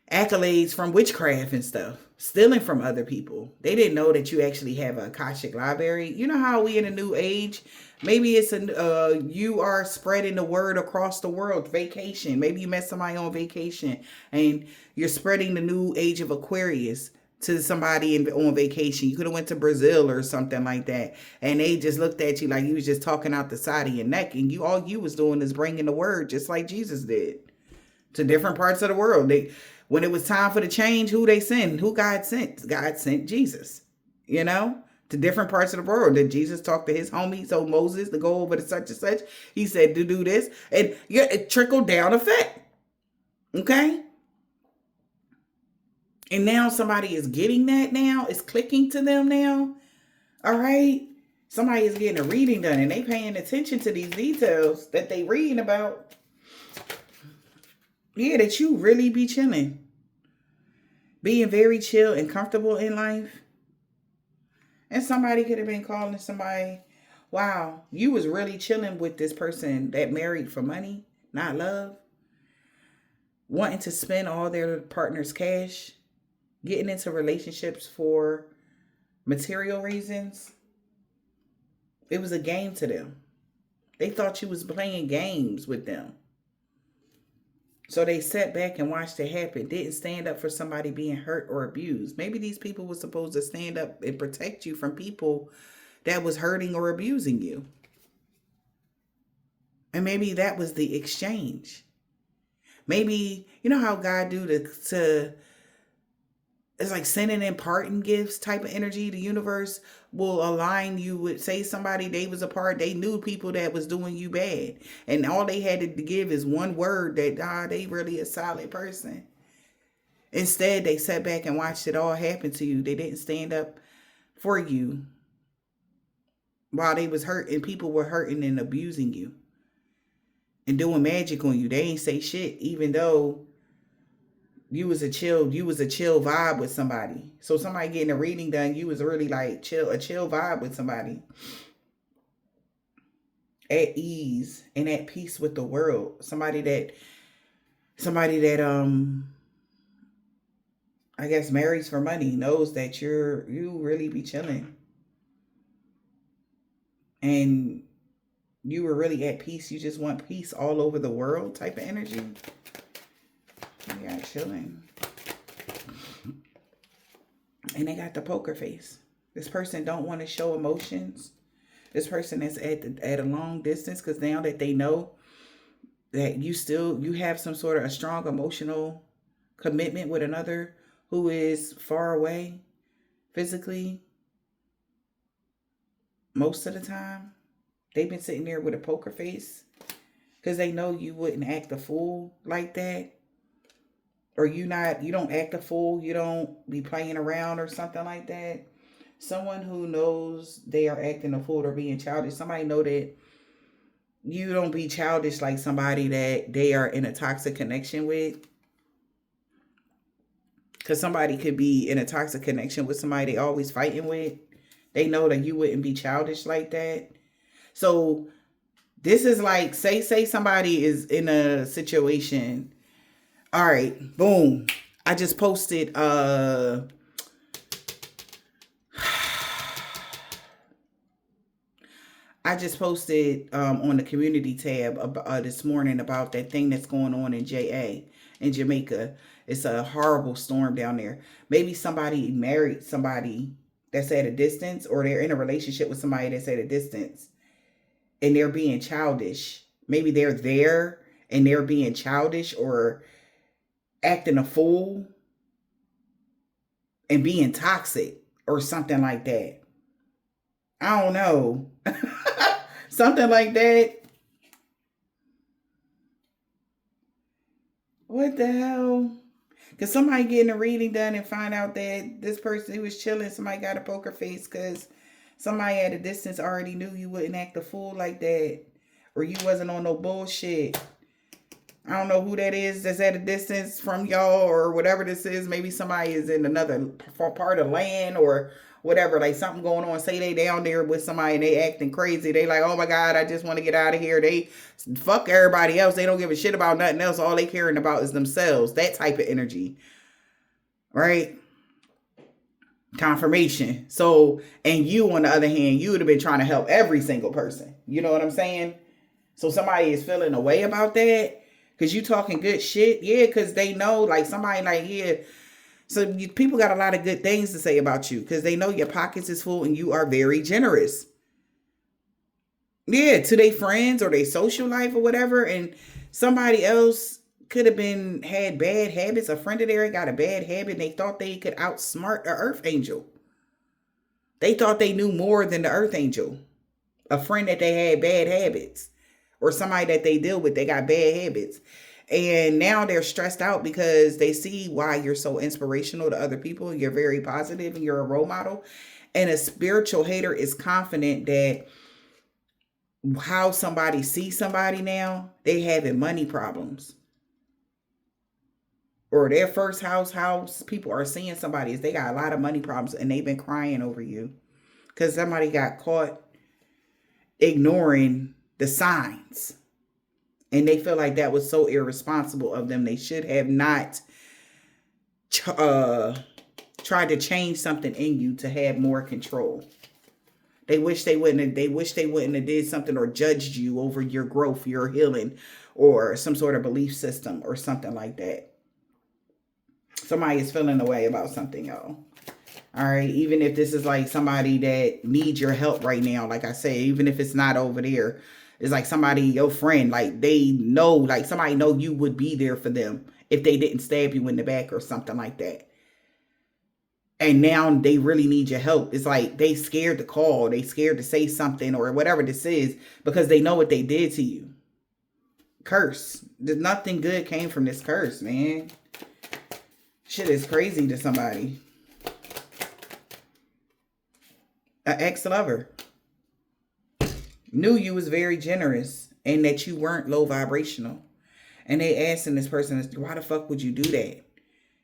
accolades from witchcraft and stuff, stealing from other people. They didn't know that you actually have a Akashic library. You know how we in a new age? Maybe it's you are spreading the word across the world. Vacation. Maybe you met somebody on vacation and you're spreading the new age of Aquarius to somebody on vacation. You could have went to Brazil or something like that, and they just looked at you like you was just talking out the side of your neck, and all you was doing is bringing the word, just like Jesus did, to different parts of the world. When it was time for the change, who they sent? Who God sent? God sent Jesus, to different parts of the world. Did Jesus talk to his homies, told Moses to go over to such and such? He said to do this. And it trickled down effect. Okay? And now somebody is getting that now. It's clicking to them now. All right? Somebody is getting a reading done and they paying attention to these details that they reading about. Yeah, that you really be chilling. Being very chill and comfortable in life. And somebody could have been calling somebody, wow, you was really chilling with this person that married for money, not love. Wanting to spend all their partner's cash. Getting into relationships for material reasons. It was a game to them. They thought you was playing games with them. So they sat back and watched it happen. Didn't stand up for somebody being hurt or abused. Maybe these people were supposed to stand up and protect you from people that was hurting or abusing you. And maybe that was the exchange. Maybe, you know how God do to it's like sending in parting gifts type of energy. The universe will align you with, say, somebody they was a part, they knew people that was doing you bad. And all they had to give is one word that, they really a solid person. Instead, they sat back and watched it all happen to you. They didn't stand up for you while they was hurt and people were hurting and abusing you and doing magic on you. They ain't say shit, even though you was a chill vibe with somebody. So somebody getting a reading done, you was really like a chill vibe with somebody, at ease and at peace with the world. Somebody that I guess marries for money, knows that you really be chilling and you were really at peace. You just want peace all over the world type of energy. You got chilling. And they got the poker face. This person don't want to show emotions. This person is at a long distance because now that they know that you have some sort of a strong emotional commitment with another who is far away physically, most of the time, they've been sitting there with a poker face because they know you wouldn't act a fool like that. Or you don't act a fool, you don't be playing around or something like that. Someone who knows they are acting a fool or being childish, somebody know that you don't be childish like somebody that they are in a toxic connection with. Because somebody could be in a toxic connection with somebody they always fighting with. They know that you wouldn't be childish like that. So this is like, say somebody is in a situation. All right, boom. I just posted on the community tab this morning about that thing that's going on in Jamaica. It's a horrible storm down there. Maybe somebody married somebody that's at a distance, or they're in a relationship with somebody that's at a distance and they're being childish. Maybe they're there and they're being childish or acting a fool and being toxic or something like that. I don't know. Something like that. What the hell? Because somebody getting a reading done and find out that this person who was chilling, somebody got a poker face because somebody at a distance already knew you wouldn't act a fool like that, or you wasn't on no bullshit. I don't know who that is that's at a distance from y'all or whatever this is. Maybe somebody is in another part of land or whatever. Like something going on. Say they down there with somebody and they acting crazy. They like, oh my God, I just want to get out of here. They fuck everybody else. They don't give a shit about nothing else. All they caring about is themselves. That type of energy. Right? Confirmation. So, and you on the other hand, you would have been trying to help every single person. You know what I'm saying? So somebody is feeling a way about that. Because you talking good shit. Yeah, because they know, like, somebody like, yeah. So people got a lot of good things to say about you. Because they know your pockets is full and you are very generous. Yeah, to their friends or their social life or whatever. And somebody else could have had bad habits. A friend of theirs got a bad habit and they thought they could outsmart an earth angel. They thought they knew more than the earth angel. A friend that they had bad habits. Or somebody that they deal with, they got bad habits. And now they're stressed out because they see why you're so inspirational to other people. You're very positive and you're a role model. And a spiritual hater is confident that how somebody sees somebody now, they having money problems. Or their first house people are seeing somebody is they got a lot of money problems and they've been crying over you. Because somebody got caught ignoring the signs. And they feel like that was so irresponsible of them. They should have not tried to change something in you to have more control. They wish they wouldn't have did something or judged you over your growth, your healing, or some sort of belief system or something like that. Somebody is feeling a way about something, y'all. All right, even if this is like somebody that needs your help right now, like I say, even if it's not over there, it's like somebody, your friend, like they know, like somebody know you would be there for them if they didn't stab you in the back or something like that. And now they really need your help. It's like they scared to call. They scared to say something or whatever this is because they know what they did to you. Curse. There's nothing good came from this curse, man. Shit is crazy to somebody. An ex-lover knew you was very generous and that you weren't low vibrational. And they asking this person, why the fuck would you do that?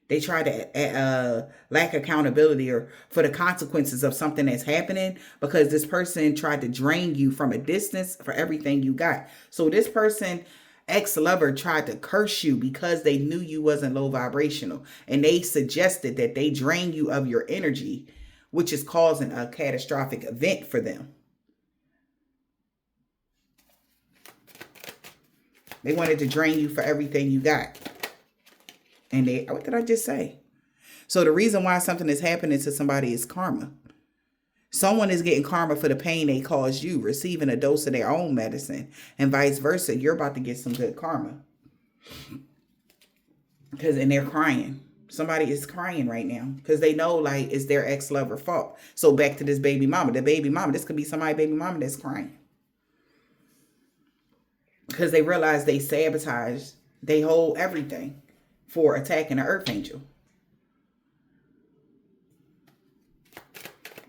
They try to lack accountability or for the consequences of something that's happening because this person tried to drain you from a distance for everything you got. So this person, ex-lover, tried to curse you because they knew you wasn't low vibrational. And they suggested that they drain you of your energy, which is causing a catastrophic event for them. They wanted to drain you for everything you got. And what did I just say? So the reason why something is happening to somebody is karma. Someone is getting karma for the pain they caused you, receiving a dose of their own medicine, and vice versa. You're about to get some good karma. And they're crying. Somebody is crying right now because they know like it's their ex-lover fault. So back to this baby mama. The baby mama, this could be somebody's baby mama that's crying. Because they realize they sabotaged they whole everything for attacking an earth angel.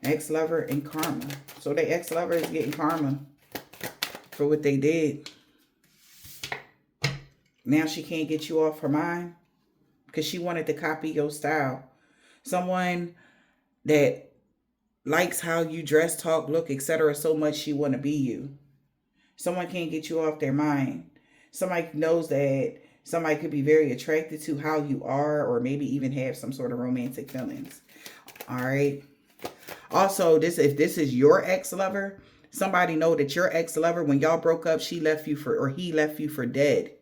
Ex-lover and karma. So the ex-lover is getting karma for what they did. Now she can't get you off her mind because she wanted to copy your style. Someone that likes how you dress, talk, look, etc. so much she want to be you. Someone can't get you off their mind. Somebody knows that somebody could be very attracted to how you are or maybe even have some sort of romantic feelings. All right. Also, if this is your ex-lover, somebody know that your ex-lover, when y'all broke up, he left you for dead.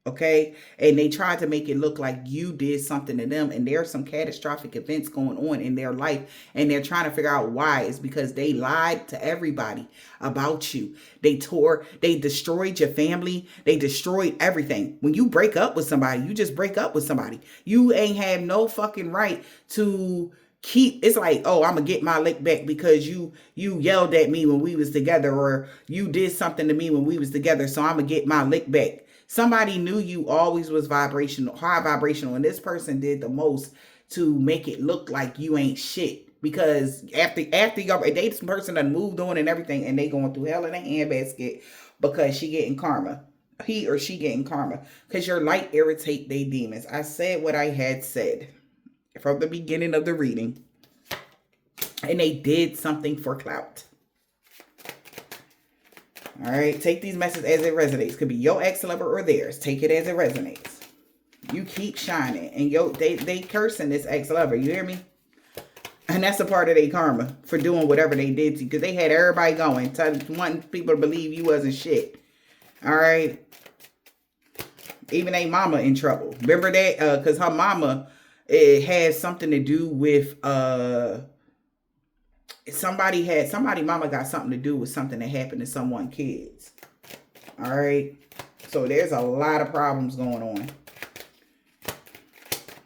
Okay. And they tried to make it look like you did something to them. And there are some catastrophic events going on in their life. And they're trying to figure out why. It's because they lied to everybody about you. They destroyed your family. They destroyed everything. When you break up with somebody, you just break up with somebody. You ain't have no fucking right to keep. It's like, oh, I'm gonna get my lick back because you yelled at me when we was together, or you did something to me when we was together, so I'm gonna get my lick back. Somebody knew you always was high vibrational, and this person did the most to make it look like you ain't shit. Because after y'all, this person done moved on and everything, and they going through hell in a handbasket because she getting karma. He or she getting karma. Because your light irritate they demons. I said what I had said from the beginning of the reading. And they did something for clout. All right, take these messages as it resonates. Could be your ex-lover or theirs. Take it as it resonates. You keep shining. And they cursing this ex-lover. You hear me? And that's a part of their karma for doing whatever they did to you. Because they had everybody going. Wanting people to believe you wasn't shit. All right? Even a mama in trouble. Remember that? Because her mama, it has something to do with... Somebody mama got something to do with something that happened to someone's kids. All right. So there's a lot of problems going on.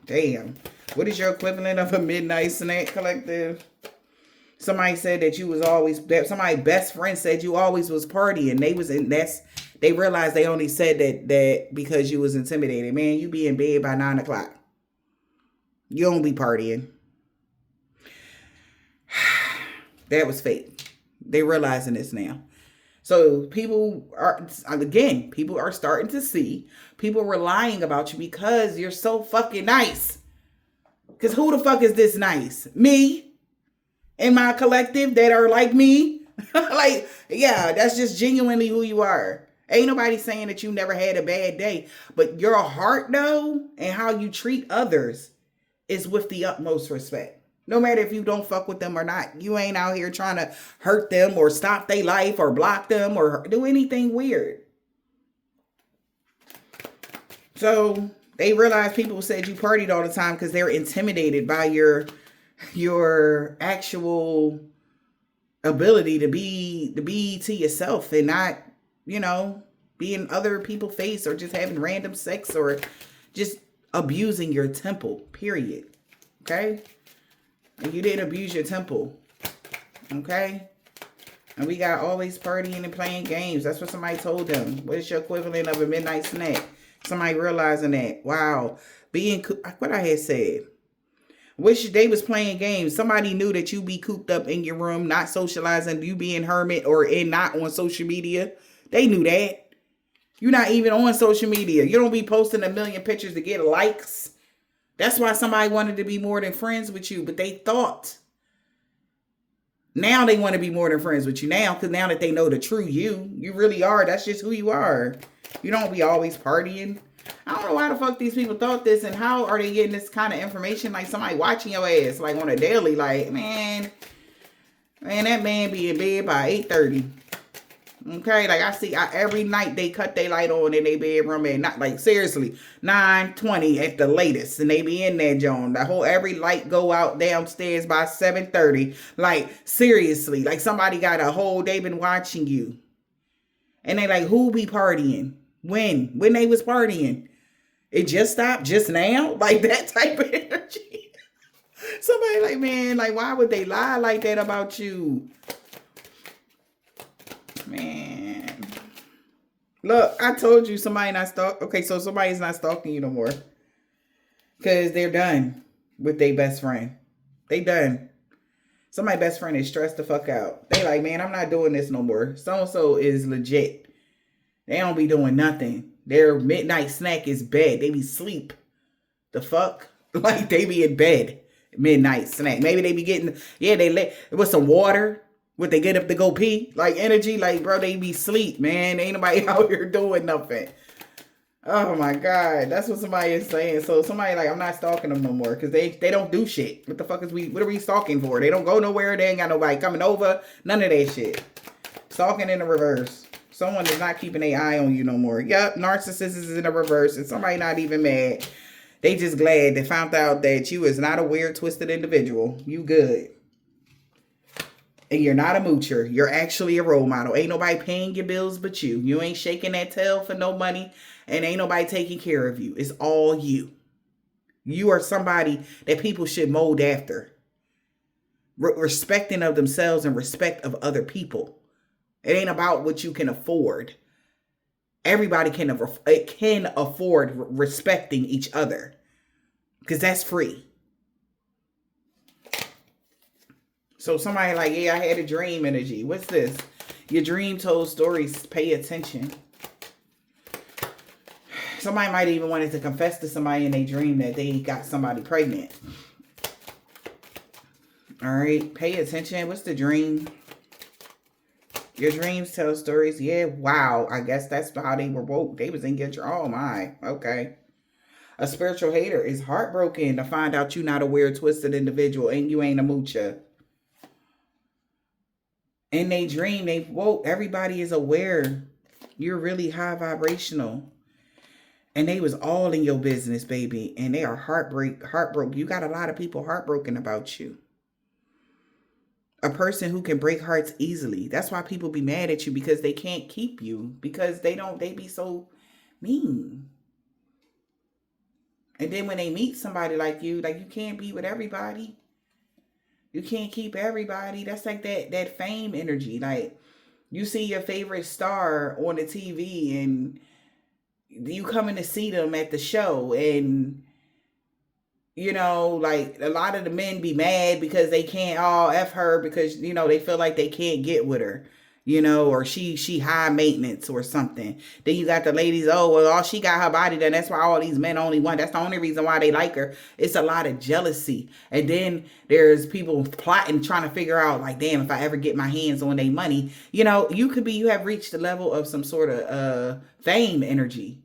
Damn. What is your equivalent of a midnight snack, collective? Somebody said that you was always, that somebody's best friend said you always was partying. They realized they only said that because you was intimidated. Man, you be in bed by 9 o'clock. You don't be partying. That was fake. They realizing this now. So people are starting to see people relying about you because you're so fucking nice. Because who the fuck is this nice? Me and my collective that are like me. Like, yeah, that's just genuinely who you are. Ain't nobody saying that you never had a bad day. But your heart, though, and how you treat others is with the utmost respect. No matter if you don't fuck with them or not. You ain't out here trying to hurt them or stop their life or block them or do anything weird. So they realized people said you partied all the time because they're intimidated by your actual ability to be to yourself and not, be in other people's face or just having random sex or just abusing your temple, period. Okay? And you didn't abuse your temple. Okay? And we got always partying and playing games. That's what somebody told them. What is your equivalent of a midnight snack? Somebody realizing that. Wow. What I had said. Wish they was playing games. Somebody knew that you be cooped up in your room, not socializing, you being hermit or not on social media. They knew that. You're not even on social media. You don't be posting a million pictures to get likes. That's why somebody wanted to be more than friends with you, but they thought. Now they want to be more than friends with you now, because now that they know the true you really are. That's just who you are. You don't be always partying. I don't know why the fuck these people thought this, and how are they getting this kind of information? Like somebody watching your ass, like on a daily, like, man, that man be in bed by 8:30. Okay, like I see every night they cut their light on in their bedroom at not like seriously 9:20 at the latest, and they be in there, Joan. The whole every light go out downstairs by 7:30. Like seriously, like somebody got a whole they been watching you, and they like who be partying when they was partying. It just stopped just now, like that type of energy. Somebody like, man, like why would they lie like that about you? Man, look, I told you somebody not stalk. Okay, so somebody's not stalking you no more because they're done with their best friend. They done. Somebody's best friend is stressed the fuck out. They like, man, I'm not doing this no more. So-and-so is legit. They don't be doing nothing. Their midnight snack is bed. They be sleep. The fuck? Like they be in bed. Midnight snack. Maybe they be getting, they with some water. Would they get up to go pee? Like energy, like bro, they be sleep, man. Ain't nobody out here doing nothing. Oh my God. That's what somebody is saying. So somebody like, I'm not stalking them no more because they don't do shit. What the fuck what are we stalking for? They don't go nowhere. They ain't got nobody coming over. None of that shit. Stalking in the reverse. Someone is not keeping their eye on you no more. Yep, narcissist is in the reverse and somebody not even mad. They just glad they found out that you is not a weird, twisted individual. You good. And you're not a moocher. You're actually a role model. Ain't nobody paying your bills but you. You ain't shaking that tail for no money. And ain't nobody taking care of you. It's all you. You are somebody that people should mold after. Respecting of themselves and respect of other people. It ain't about what you can afford. Everybody can afford respecting each other. Because that's free. So somebody like, yeah, I had a dream energy. What's this? Your dream told stories. Pay attention. Somebody might even wanted to confess to somebody in their dream that they got somebody pregnant. All right. Pay attention. What's the dream? Your dreams tell stories. Yeah. Wow. I guess that's how they were woke. They was in control. Oh my. Okay. A spiritual hater is heartbroken to find out you're not a weird, twisted individual and you ain't a moocher. In they dream, they woke. Everybody is aware you're really high vibrational. And they was all in your business, baby. And they are heartbroken. You got a lot of people heartbroken about you. A person who can break hearts easily. That's why people be mad at you because they can't keep you. Because they be so mean. And then when they meet somebody like you can't be with everybody. You can't keep everybody. That's like that fame energy. Like you see your favorite star on the TV and you coming to see them at the show and you know, like a lot of the men be mad because they can't F her because, you know, they feel like they can't get with her, you know, or she high maintenance or something. Then you got the ladies, all she got her body done. That's why all these men only want. That's the only reason why they like her. It's a lot of jealousy. And then there's people plotting, trying to figure out like, damn, if I ever get my hands on their money, you know, you have reached the level of some sort of fame energy.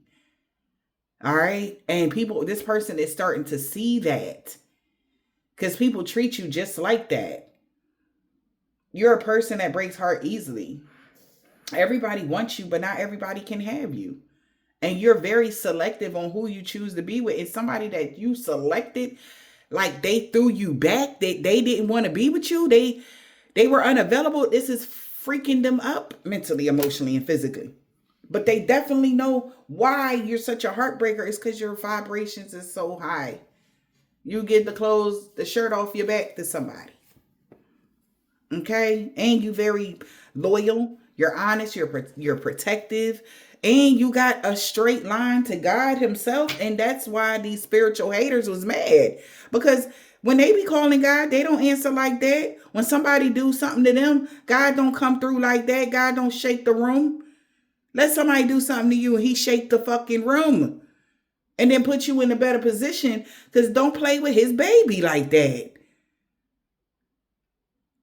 All right. And this person is starting to see that because people treat you just like that. You're a person that breaks heart easily. Everybody wants you, but not everybody can have you. And you're very selective on who you choose to be with. It's somebody that you selected, like they threw you back. They didn't want to be with you. They were unavailable. This is freaking them up mentally, emotionally, and physically. But they definitely know why you're such a heartbreaker. It's because your vibrations is so high. You get the shirt off your back to somebody. Okay? And you very loyal. You're honest. You're protective. And you got a straight line to God himself. And that's why these spiritual haters was mad. Because when they be calling God, they don't answer like that. When somebody do something to them, God don't come through like that. God don't shake the room. Let somebody do something to you and he shake the fucking room. And then put you in a better position. Because don't play with his baby like that.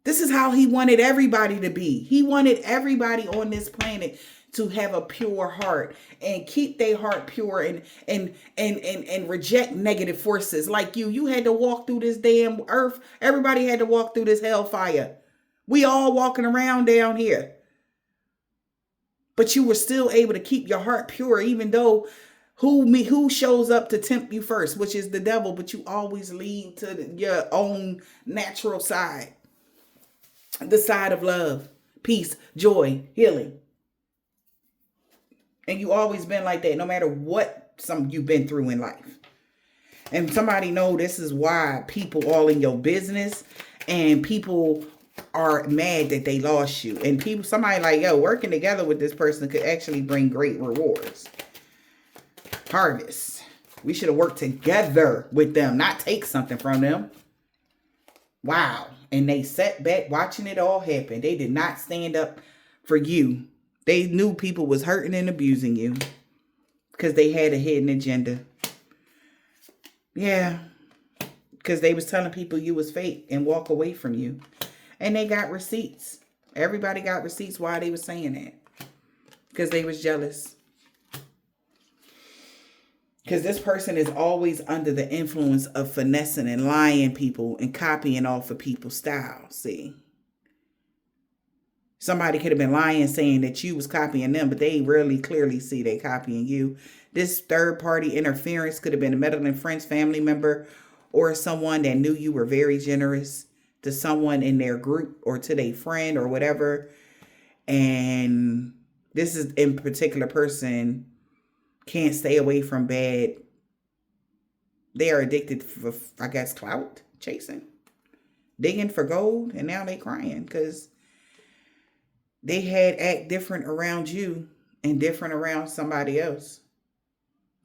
This is how he wanted everybody to be. He wanted everybody on this planet to have a pure heart and keep their heart pure and reject negative forces like you. You had to walk through this damn earth. Everybody had to walk through this hellfire. We all walking around down here. But you were still able to keep your heart pure, even though who shows up to tempt you first, which is the devil, but you always lead to your own natural side. The side of love, peace, joy, healing. And you always been like that, no matter what you've been through in life. And somebody know this is why people all in your business and people are mad that they lost you. And somebody like, yo, working together with this person could actually bring great rewards. Harvest. We should have worked together with them, not take something from them. Wow. And they sat back watching it all happen. They did not stand up for you. They knew people was hurting and abusing you because they had a hidden agenda. Yeah. Because they was telling people you was fake and walk away from you. And they got receipts. Everybody got receipts why they was saying that. Because they was jealous. Because this person is always under the influence of finessing and lying people and copying off of people's style. See? Somebody could have been lying saying that you was copying them, but they really clearly see they copying you. This third party interference could have been a meddling friend's family member or someone that knew you were very generous to someone in their group or to their friend or whatever. And this is in particular person can't stay away from bad. They are addicted for, I guess, clout chasing, digging for gold. And now they crying because they had act different around you and different around somebody else.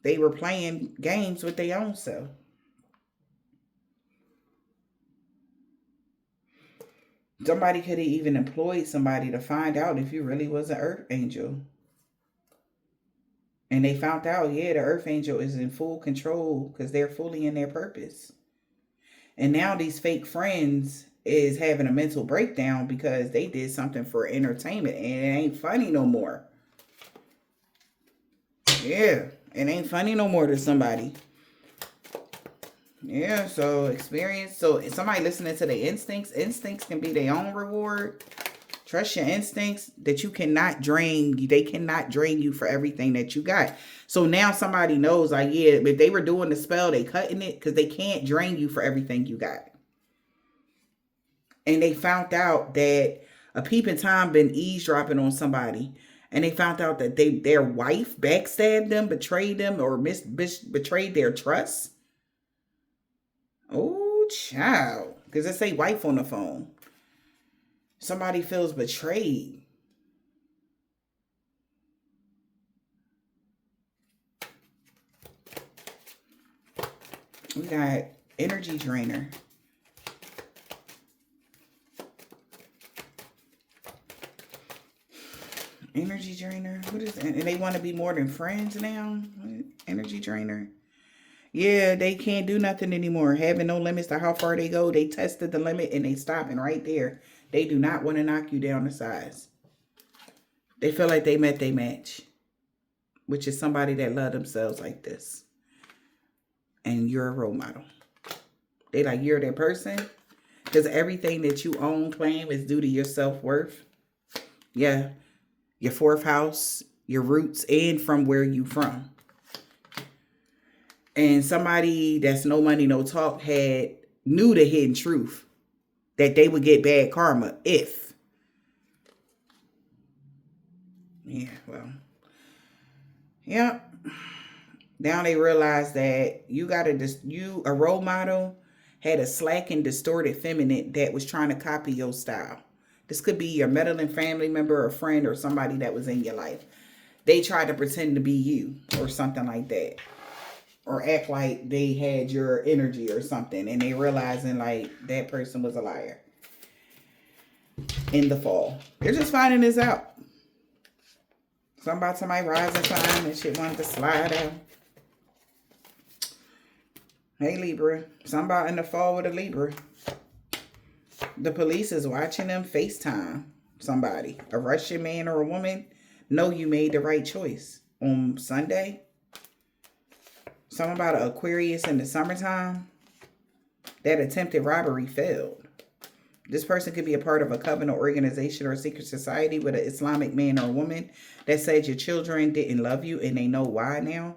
They were playing games with their own self. Somebody could have even employed somebody to find out if you really was an earth angel. And they found out, yeah, the earth angel is in full control because they're fully in their purpose. And now these fake friends is having a mental breakdown because they did something for entertainment and it ain't funny no more. Yeah, it ain't funny no more to somebody. Yeah, so experience. So somebody listening to their instincts can be their own reward. Trust your instincts that you cannot drain. They cannot drain you for everything that you got. So now somebody knows, like, yeah, if they were doing the spell, they cutting it because they can't drain you for everything you got. And they found out that a peeping Tom been eavesdropping on somebody. And they found out that their wife backstabbed them, betrayed them, or betrayed their trust. Oh, child. Because it say wife on the phone. Somebody feels betrayed. We got energy drainer. Energy drainer. What is that? And they want to be more than friends now? Energy drainer. Yeah, they can't do nothing anymore. Having no limits to how far they go. They tested the limit and they stopping right there. They do not want to knock you down to size. They feel like they met their match. Which is somebody that love themselves like this. And you're a role model. They like, you're that person. Because everything that you own, claim is due to your self-worth. Yeah. Your fourth house, your roots, and from where you from. And somebody that's no money, no talk knew the hidden truth. That they would get bad karma if. Yeah, well. Yeah. Now they realize that you a role model had a slack and distorted feminine that was trying to copy your style. This could be your meddling family member or friend or somebody that was in your life. They tried to pretend to be you or something like that. Or act like they had your energy or something. And they realizing like that person was a liar. In the fall. They're just finding this out. Something about somebody rising sign and shit wanted to slide out. Hey Libra. Something about in the fall with a Libra. The police is watching them FaceTime somebody. A Russian man or a woman. Know you made the right choice. On Sunday. Something about an Aquarius in the summertime. That attempted robbery failed. This person could be a part of a covenant organization or a secret society with an Islamic man or woman that said your children didn't love you and they know why now.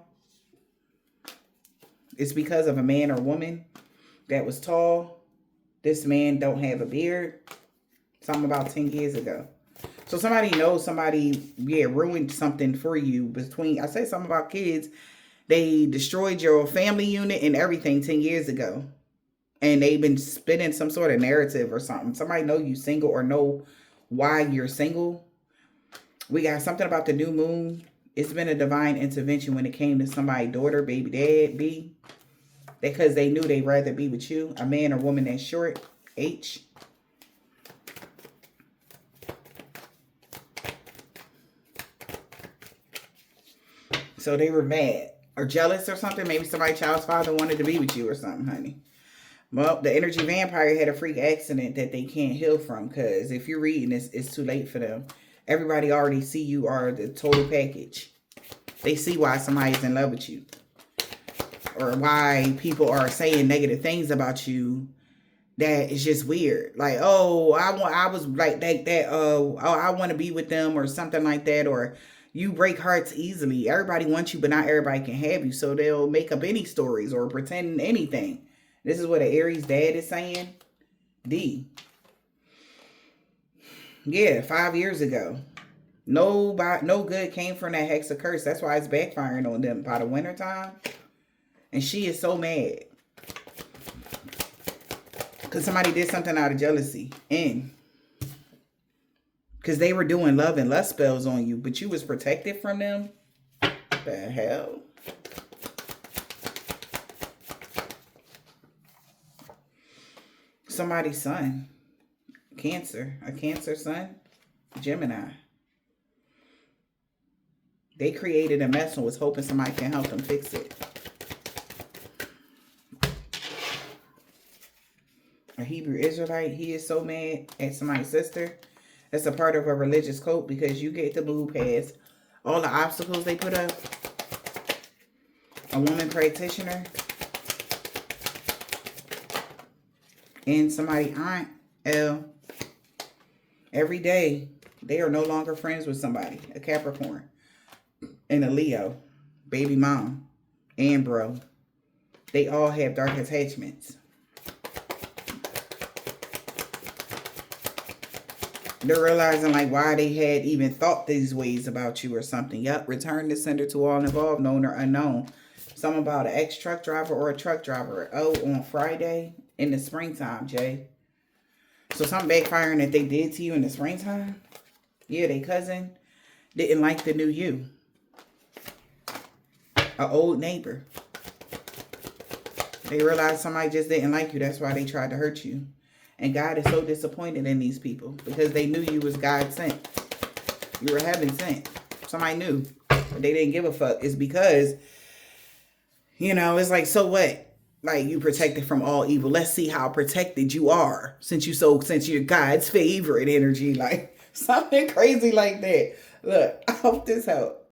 It's because of a man or woman that was tall. This man don't have a beard. Something about 10 years ago. So somebody knows somebody, ruined something for you between, I said something about kids. They destroyed your family unit and everything 10 years ago. And they've been spinning some sort of narrative or something. Somebody know you single or know why you're single. We got something about the new moon. It's been a divine intervention when it came to somebody's daughter, baby dad, B. Because they knew they'd rather be with you. A man or woman that's short, H. So they were mad or jealous or something. Maybe somebody's child's father wanted to be with you or something, honey. Well, the energy vampire had a freak accident that they can't heal from. Because if you're reading this, it's too late for them. Everybody already see you are the total package. They see why somebody's in love with you. Or why people are saying negative things about you. That is just weird. Like, oh, I was like that. Oh, I want to be with them or something like that. Or you break hearts easily. Everybody wants you, but not everybody can have you. So they'll make up any stories or pretend anything. This is what an Aries dad is saying. D. Yeah, 5 years ago. No good came from that hex of curse. That's why it's backfiring on them by the winter time. And she is so mad. Because somebody did something out of jealousy. And because they were doing love and lust spells on you. But you was protected from them. The hell? Somebody's son. Cancer. A Cancer son. Gemini. They created a mess and was hoping somebody can help them fix it. A Hebrew Israelite. He is so mad at somebody's sister. That's a part of a religious cult because you get to move past all the obstacles they put up. A woman practitioner. And somebody aunt L. Every day they are no longer friends with somebody. A Capricorn. And a Leo. Baby mom. And bro. They all have dark attachments. They're realizing like why they had even thought these ways about you or something. Yup. Return the sender to all involved, known or unknown. Something about an ex-truck driver or a truck driver. Oh, on Friday in the springtime, Jay. So something backfiring that they did to you in the springtime. Yeah, they cousin didn't like the new you. An old neighbor. They realized somebody just didn't like you. That's why they tried to hurt you. And God is so disappointed in these people. Because they knew you was God sent. You were heaven sent. Somebody knew. But they didn't give a fuck. It's because, you know, it's like, so what? Like, you protected from all evil. Let's see how protected you are. Since you're God's favorite energy. Like, something crazy like that. Look, I hope this helps.